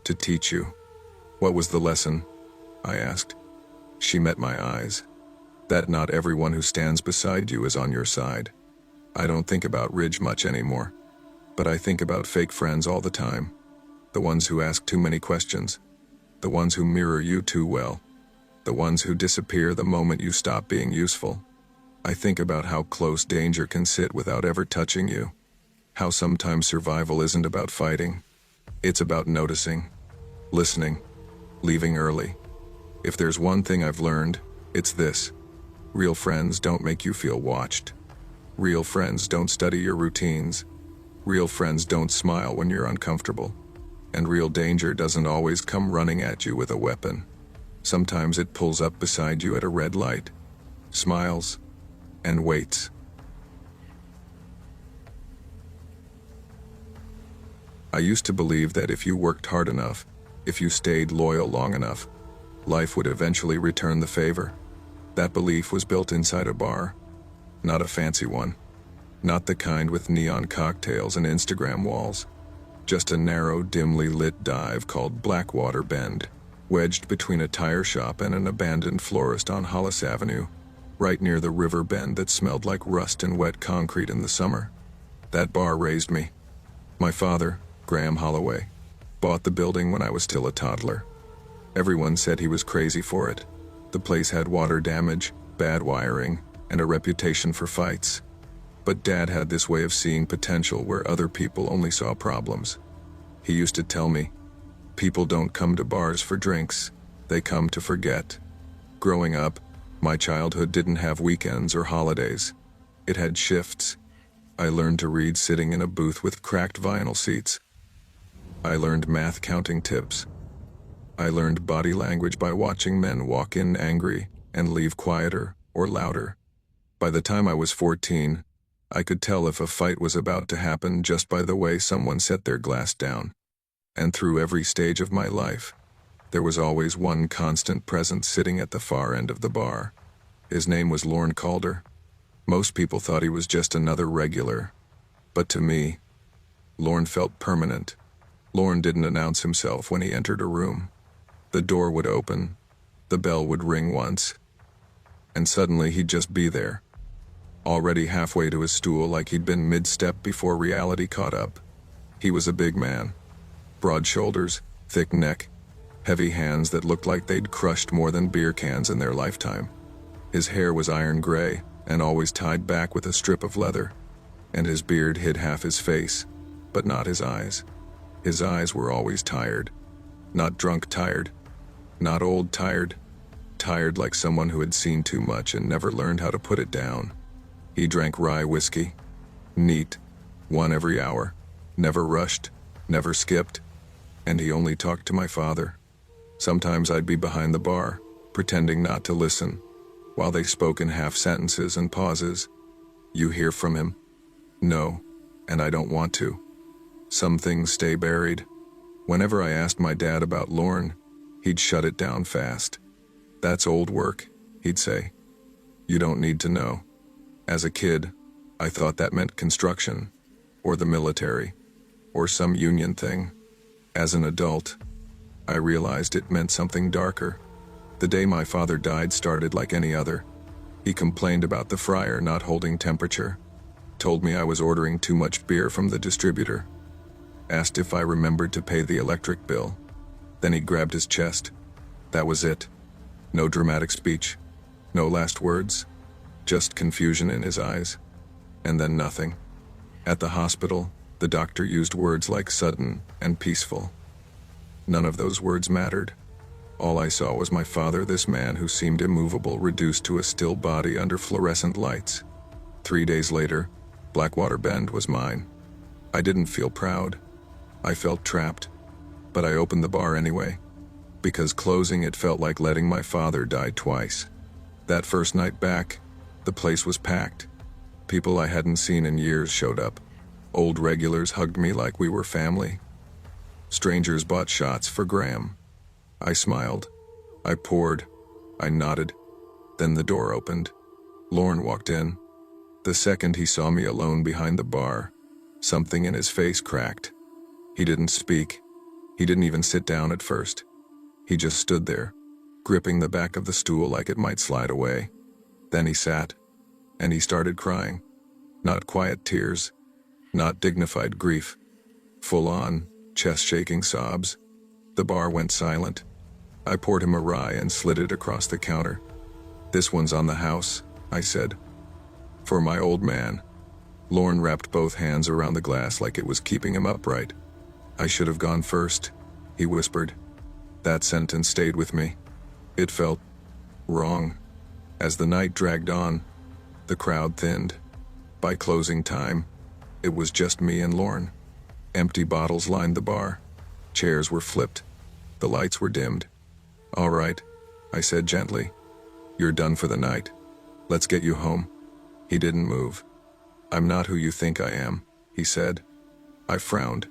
to teach you. What was the lesson? I asked. She met my eyes. That not everyone who stands beside you is on your side. I don't think about Ridge much anymore, but I think about fake friends all the time. The ones who ask too many questions. The ones who mirror you too well. The ones who disappear the moment you stop being useful. I think about how close danger can sit without ever touching you. How sometimes survival isn't about fighting. It's about noticing, listening, leaving early. If there's one thing I've learned, it's this. Real friends don't make you feel watched. Real friends don't study your routines. Real friends don't smile when you're uncomfortable. And real danger doesn't always come running at you with a weapon. Sometimes it pulls up beside you at a red light, smiles, and waits. I used to believe that if you worked hard enough, if you stayed loyal long enough, life would eventually return the favor. That belief was built inside a bar. Not a fancy one. Not the kind with neon cocktails and Instagram walls. Just a narrow, dimly lit dive called Blackwater Bend, wedged between a tire shop and an abandoned florist on Hollis Avenue, right near the river bend that smelled like rust and wet concrete in the summer. That bar raised me. My father, Graham Holloway, bought the building when I was still a toddler. Everyone said he was crazy for it. The place had water damage, bad wiring, and a reputation for fights. But Dad had this way of seeing potential where other people only saw problems. He used to tell me, people don't come to bars for drinks, they come to forget. Growing up, my childhood didn't have weekends or holidays. It had shifts. I learned to read sitting in a booth with cracked vinyl seats. I learned math counting tips. I learned body language by watching men walk in angry and leave quieter or louder. By the time I was 14, I could tell if a fight was about to happen just by the way someone set their glass down. And through every stage of my life, there was always one constant presence sitting at the far end of the bar. His name was Lorne Calder. Most people thought he was just another regular. But to me, Lorne felt permanent. Lorne didn't announce himself when he entered a room. The door would open, the bell would ring once, and suddenly he'd just be there. Already halfway to his stool like he'd been mid-step before reality caught up. He was a big man. Broad shoulders, thick neck, heavy hands that looked like they'd crushed more than beer cans in their lifetime. His hair was iron gray and always tied back with a strip of leather, and his beard hid half his face, but not his eyes. His eyes were always tired. Not drunk tired. Not old tired. Tired like someone who had seen too much and never learned how to put it down. He drank rye whiskey. Neat. One every hour. Never rushed. Never skipped. And he only talked to my father. Sometimes I'd be behind the bar, pretending not to listen, while they spoke in half sentences and pauses. You hear from him? No, and I don't want to. Some things stay buried. Whenever I asked my dad about Lorne, he'd shut it down fast. That's old work, he'd say. You don't need to know. As a kid, I thought that meant construction, or the military, or some union thing. As an adult, I realized it meant something darker. The day my father died started like any other. He complained about the fryer not holding temperature, told me I was ordering too much beer from the distributor, asked if I remembered to pay the electric bill. Then he grabbed his chest. That was it. No dramatic speech, no last words, just confusion in his eyes, and then nothing. At the hospital, the doctor used words like sudden and peaceful. None of those words mattered. All I saw was my father, this man who seemed immovable, reduced to a still body under fluorescent lights. 3 days later, Blackwater Bend was mine. I didn't feel proud. I felt trapped. But I opened the bar anyway, because closing it felt like letting my father die twice. That first night back, the place was packed. People I hadn't seen in years showed up. Old regulars hugged me like we were family. Strangers bought shots for Graham. I smiled. I poured. I nodded. Then the door opened. Lorne walked in. The second he saw me alone behind the bar, something in his face cracked. He didn't speak. He didn't even sit down at first. He just stood there, gripping the back of the stool like it might slide away. Then he sat, and he started crying. Not quiet tears, not dignified grief. Full-on, chest-shaking sobs. The bar went silent. I poured him a rye and slid it across the counter. This one's on the house, I said. For my old man. Lorne wrapped both hands around the glass like it was keeping him upright. I should have gone first, he whispered. That sentence stayed with me. It felt wrong. As the night dragged on, the crowd thinned. By closing time, it was just me and Lorne. Empty bottles lined the bar. Chairs were flipped. The lights were dimmed. All right, I said gently. You're done for the night. Let's get you home. He didn't move. I'm not who you think I am, he said. I frowned.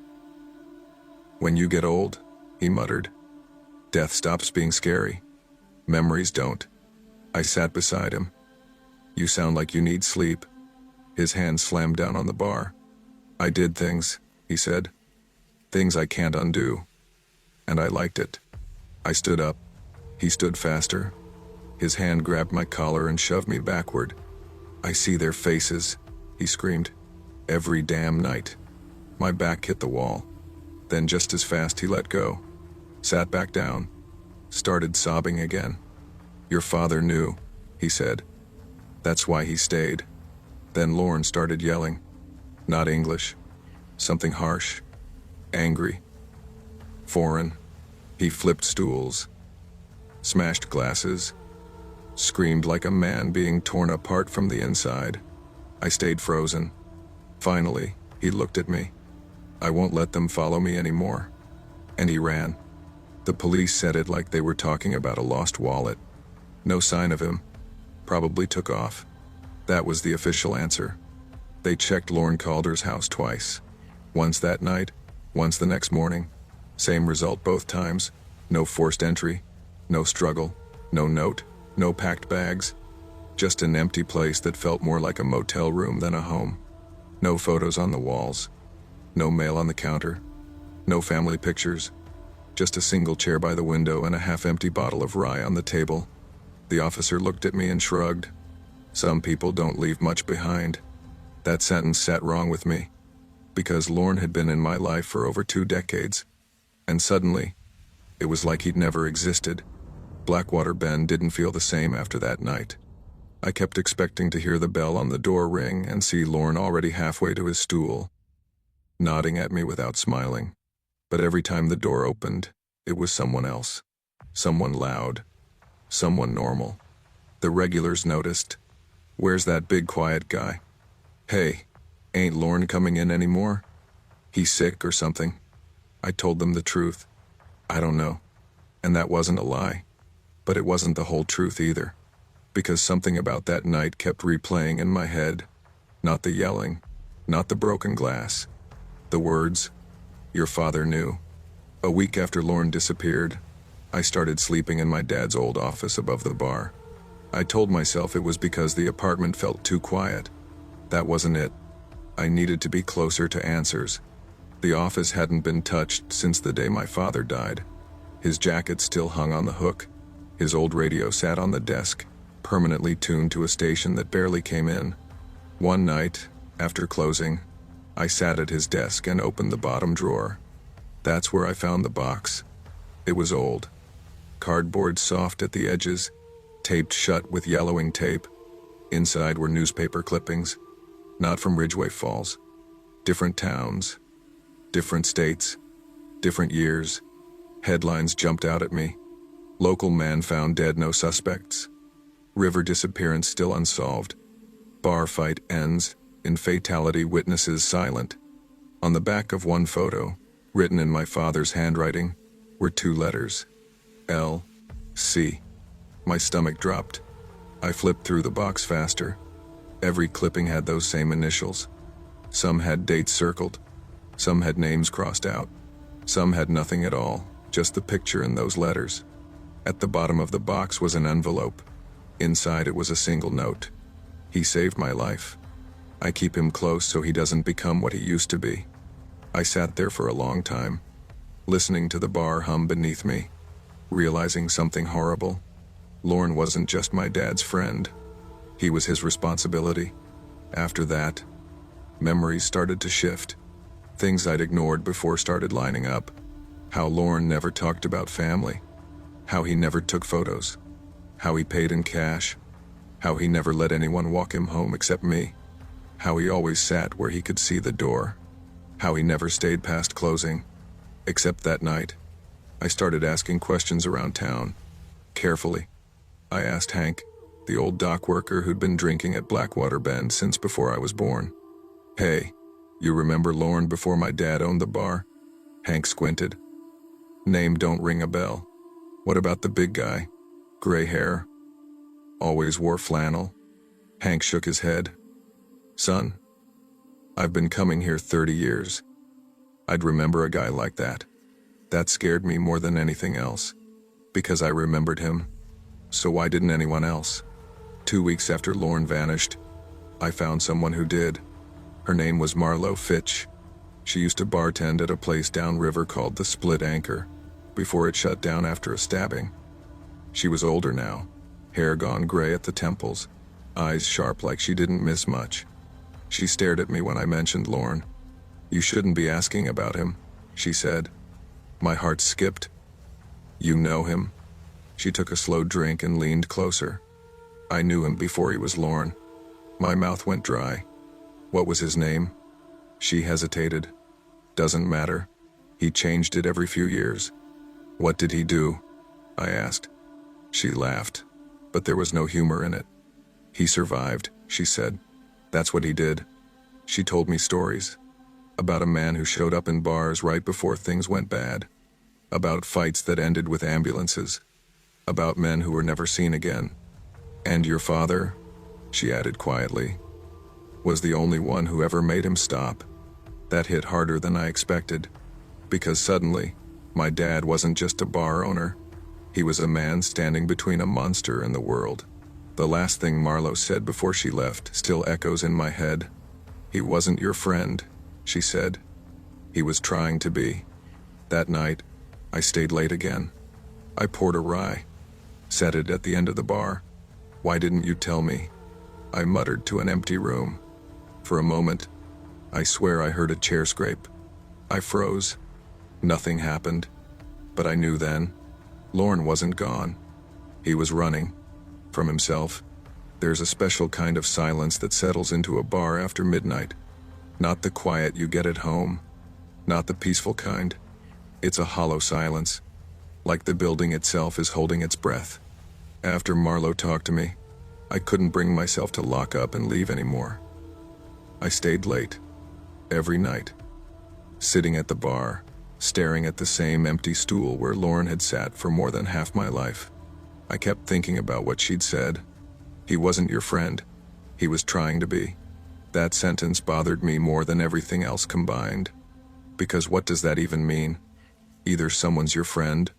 When you get old, he muttered, death stops being scary. Memories don't. I sat beside him. You sound like you need sleep. His hand slammed down on the bar. I did things, he said. Things I can't undo. And I liked it. I stood up. He stood faster. His hand grabbed my collar and shoved me backward. I see their faces, he screamed. Every damn night. My back hit the wall. Then just as fast he let go. Sat back down. Started sobbing again. Your father knew, he said. That's why he stayed. Then Lorne started yelling. Not English. Something harsh. Angry. Foreign. He flipped stools. Smashed glasses. Screamed like a man being torn apart from the inside. I stayed frozen. Finally, he looked at me. I won't let them follow me anymore. And he ran. The police said it like they were talking about a lost wallet. No sign of him. Probably took off. That was the official answer. They checked Lorne Calder's house twice. Once that night, once the next morning. Same result both times. No forced entry. No struggle. No note. No packed bags. Just an empty place that felt more like a motel room than a home. No photos on the walls. No mail on the counter. No family pictures. Just a single chair by the window and a half-empty bottle of rye on the table. The officer looked at me and shrugged. Some people don't leave much behind. That sentence sat wrong with me. Because Lorne had been in my life for over 2 decades. And suddenly, it was like he'd never existed. Blackwater Bend didn't feel the same after that night. I kept expecting to hear the bell on the door ring and see Lorne already halfway to his stool, nodding at me without smiling. But every time the door opened, It was someone else. Someone loud. Someone normal. The regulars noticed. Where's that big quiet guy? Hey, ain't Lorne coming in anymore? He's sick or something? I told them the truth. I don't know. And that wasn't a lie. But it wasn't the whole truth either. Because something about that night kept replaying in my head. Not the yelling. Not the broken glass. The words, "Your father knew." A week after Lorne disappeared, I started sleeping in my dad's old office above the bar. I told myself it was because the apartment felt too quiet. That wasn't it. I needed to be closer to answers. The office hadn't been touched since the day my father died. His jacket still hung on the hook. His old radio sat on the desk, permanently tuned to a station that barely came in. One night, after closing, I sat at his desk and opened the bottom drawer. That's where I found the box. It was old. Cardboard soft at the edges, taped shut with yellowing tape. Inside were newspaper clippings. Not from Ridgway Falls. Different towns. Different states. Different years. Headlines jumped out at me. Local man found dead, no suspects. River disappearance still unsolved. Bar fight ends, in fatality, witnesses silent. On the back of one photo, written in my father's handwriting, were 2 letters. L.C. My stomach dropped. I flipped through the box faster. Every clipping had those same initials. Some had dates circled. Some had names crossed out. Some had nothing at all, just the picture and those letters. At the bottom of the box was an envelope. Inside it was a single note. "He saved my life. I keep him close so he doesn't become what he used to be." I sat there for a long time, listening to the bar hum beneath me, realizing something horrible. Lorne wasn't just my dad's friend. He was his responsibility. After that, memories started to shift. Things I'd ignored before started lining up. How Lorne never talked about family. How he never took photos. How he paid in cash. How he never let anyone walk him home except me. How he always sat where he could see the door. How he never stayed past closing. Except that night. I started asking questions around town. Carefully. I asked Hank, the old dock worker who'd been drinking at Blackwater Bend since before I was born. "Hey, you remember Lorne before my dad owned the bar?" Hank squinted. "Name don't ring a bell. What about the big guy? Gray hair? Always wore flannel?" Hank shook his head. "Son, I've been coming here 30 years. I'd remember a guy like that. That scared me more than anything else. Because I remembered him. So why didn't anyone else? 2 weeks after Lorne vanished, I found someone who did. Her name was Marlo Fitch. She used to bartend at a place downriver called the Split Anchor, before it shut down after a stabbing. She was older now, hair gone gray at the temples, eyes sharp like she didn't miss much. She stared at me when I mentioned Lorne. "You shouldn't be asking about him," she said. My heart skipped. "You know him?" She took a slow drink and leaned closer. "I knew him before he was Lorne." My mouth went dry. "What was his name?" She hesitated. "Doesn't matter. He changed it every few years." "What did he do?" I asked. She laughed, but there was no humor in it. "He survived," she said. "That's what he did." She told me stories. About a man who showed up in bars right before things went bad. About fights that ended with ambulances. About men who were never seen again. "And your father," she added quietly, "was the only one who ever made him stop." That hit harder than I expected. Because suddenly, my dad wasn't just a bar owner. He was a man standing between a monster and the world. The last thing Marlo said before she left still echoes in my head. "He wasn't your friend," she said. "He was trying to be." That night, I stayed late again. I poured a rye. Set it at the end of the bar. "Why didn't you tell me?" I muttered to an empty room. For a moment, I swear I heard a chair scrape. I froze. Nothing happened. But I knew then. Lorne wasn't gone. He was running. From himself. There's a special kind of silence that settles into a bar after midnight. Not the quiet you get at home. Not the peaceful kind. It's a hollow silence. like the building itself is holding its breath. After Marlowe talked to me, I couldn't bring myself to lock up and leave anymore. I stayed late, every night, sitting at the bar, staring at the same empty stool where Lauren had sat for more than half my life. I kept thinking about what she'd said. He wasn't your friend. He was trying to be. That sentence bothered me more than everything else combined. Because what does that even mean? Either someone's your friend,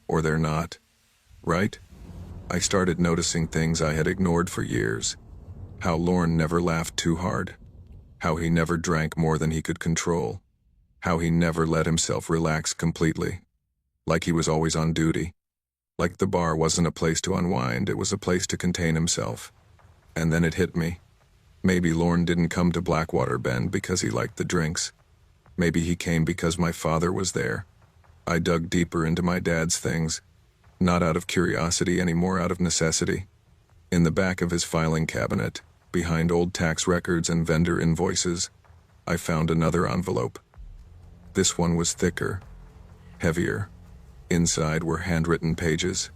or they're not, right? I started noticing things I had ignored for years. How Lauren never laughed too hard. How he never drank more than he could control. How he never let himself relax completely. Like he was always on duty. Like the bar wasn't a place to unwind, it was a place to contain himself. And then it hit me. Maybe Lauren didn't come to Blackwater Bend because he liked the drinks. Maybe he came because my father was there. I dug deeper into my dad's things. Not out of curiosity anymore, out of necessity. In the back of his filing cabinet, behind old tax records and vendor invoices, I found another envelope. This one was thicker, heavier. Inside were handwritten pages.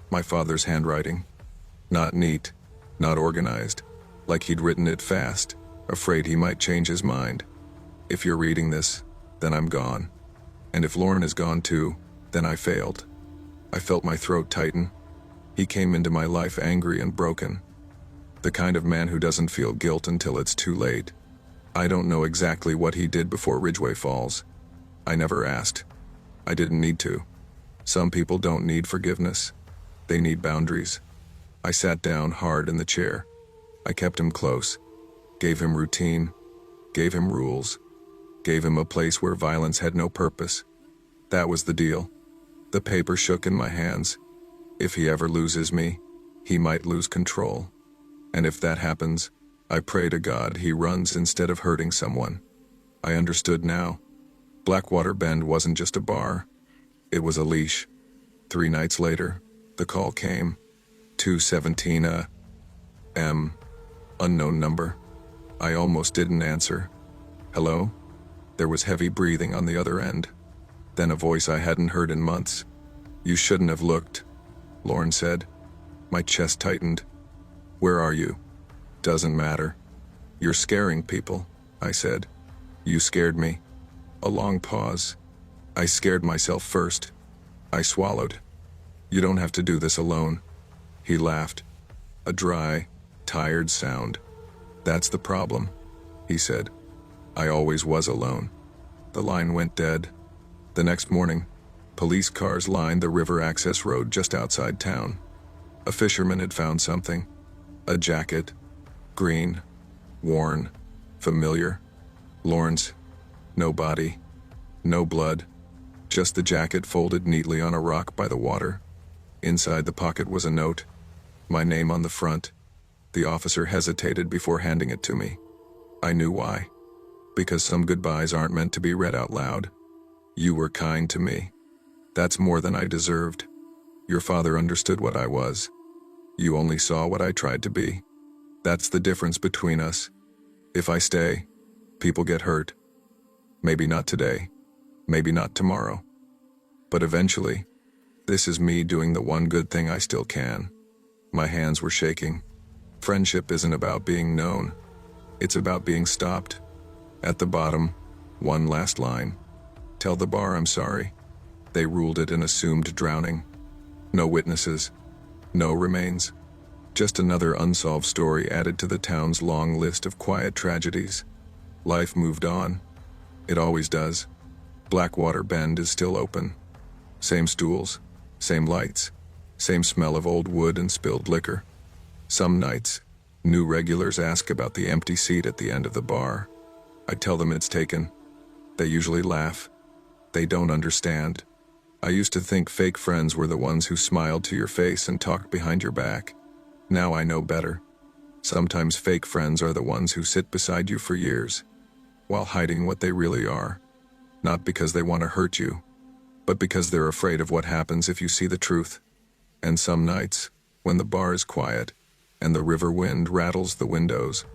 My father's handwriting. Not neat, not organized, like he'd written it fast, afraid he might change his mind. If you're reading this, then I'm gone. And if Lauren is gone too, then I failed. I felt my throat tighten. He came into my life angry and broken. The kind of man who doesn't feel guilt until it's too late. I don't know exactly what he did before Ridgway Falls. I never asked. I didn't need to. Some people don't need forgiveness. They need boundaries. I sat down hard in the chair. I kept him close. Gave him routine. Gave him rules. Gave him a place where violence had no purpose. That was the deal. The paper shook in my hands. If he ever loses me, he might lose control. And if that happens, I pray to God he runs instead of hurting someone. I understood now. Blackwater Bend wasn't just a bar. It was a leash. 3 nights later, the call came. 217 M. Unknown number. I almost didn't answer. Hello? There was heavy breathing on the other end. Then a voice I hadn't heard in months. You shouldn't have looked, Lauren said. My chest tightened. Where are you? Doesn't matter. You're scaring people, I said. You scared me. A long pause. I scared myself first. I swallowed. You don't have to do this alone. He laughed. A dry, tired sound. That's the problem, he said. I always was alone. The line went dead. The next morning, police cars lined the river access road just outside town. A fisherman had found something. A jacket. Green. Worn. Familiar. Lauren's. No body. No blood. Just the jacket folded neatly on a rock by the water. Inside the pocket was a note. My name on the front. The officer hesitated before handing it to me. I knew why. Because some goodbyes aren't meant to be read out loud. You were kind to me. That's more than I deserved. Your father understood what I was. You only saw what I tried to be. That's the difference between us. If I stay, people get hurt. Maybe not today. Maybe not tomorrow. But eventually, this is me doing the one good thing I still can. My hands were shaking. Friendship isn't about being known. It's about being stopped. At the bottom, one last line. Tell the bar I'm sorry. They ruled it an assumed drowning. No witnesses. No remains. Just another unsolved story added to the town's long list of quiet tragedies. Life moved on. It always does. Blackwater Bend is still open. Same stools, same lights, same smell of old wood and spilled liquor. Some nights, new regulars ask about the empty seat at the end of the bar. I tell them it's taken. They usually laugh. They don't understand. I used to think fake friends were the ones who smiled to your face and talked behind your back. Now I know better. Sometimes fake friends are the ones who sit beside you for years, while hiding what they really are. Not because they want to hurt you, but because they're afraid of what happens if you see the truth. And some nights, when the bar is quiet and the river wind rattles the windows,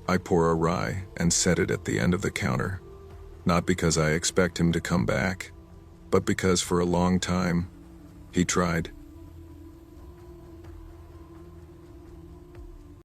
I pour a rye and set it at the end of the counter. Not because I expect him to come back, but because for a long time, He tried,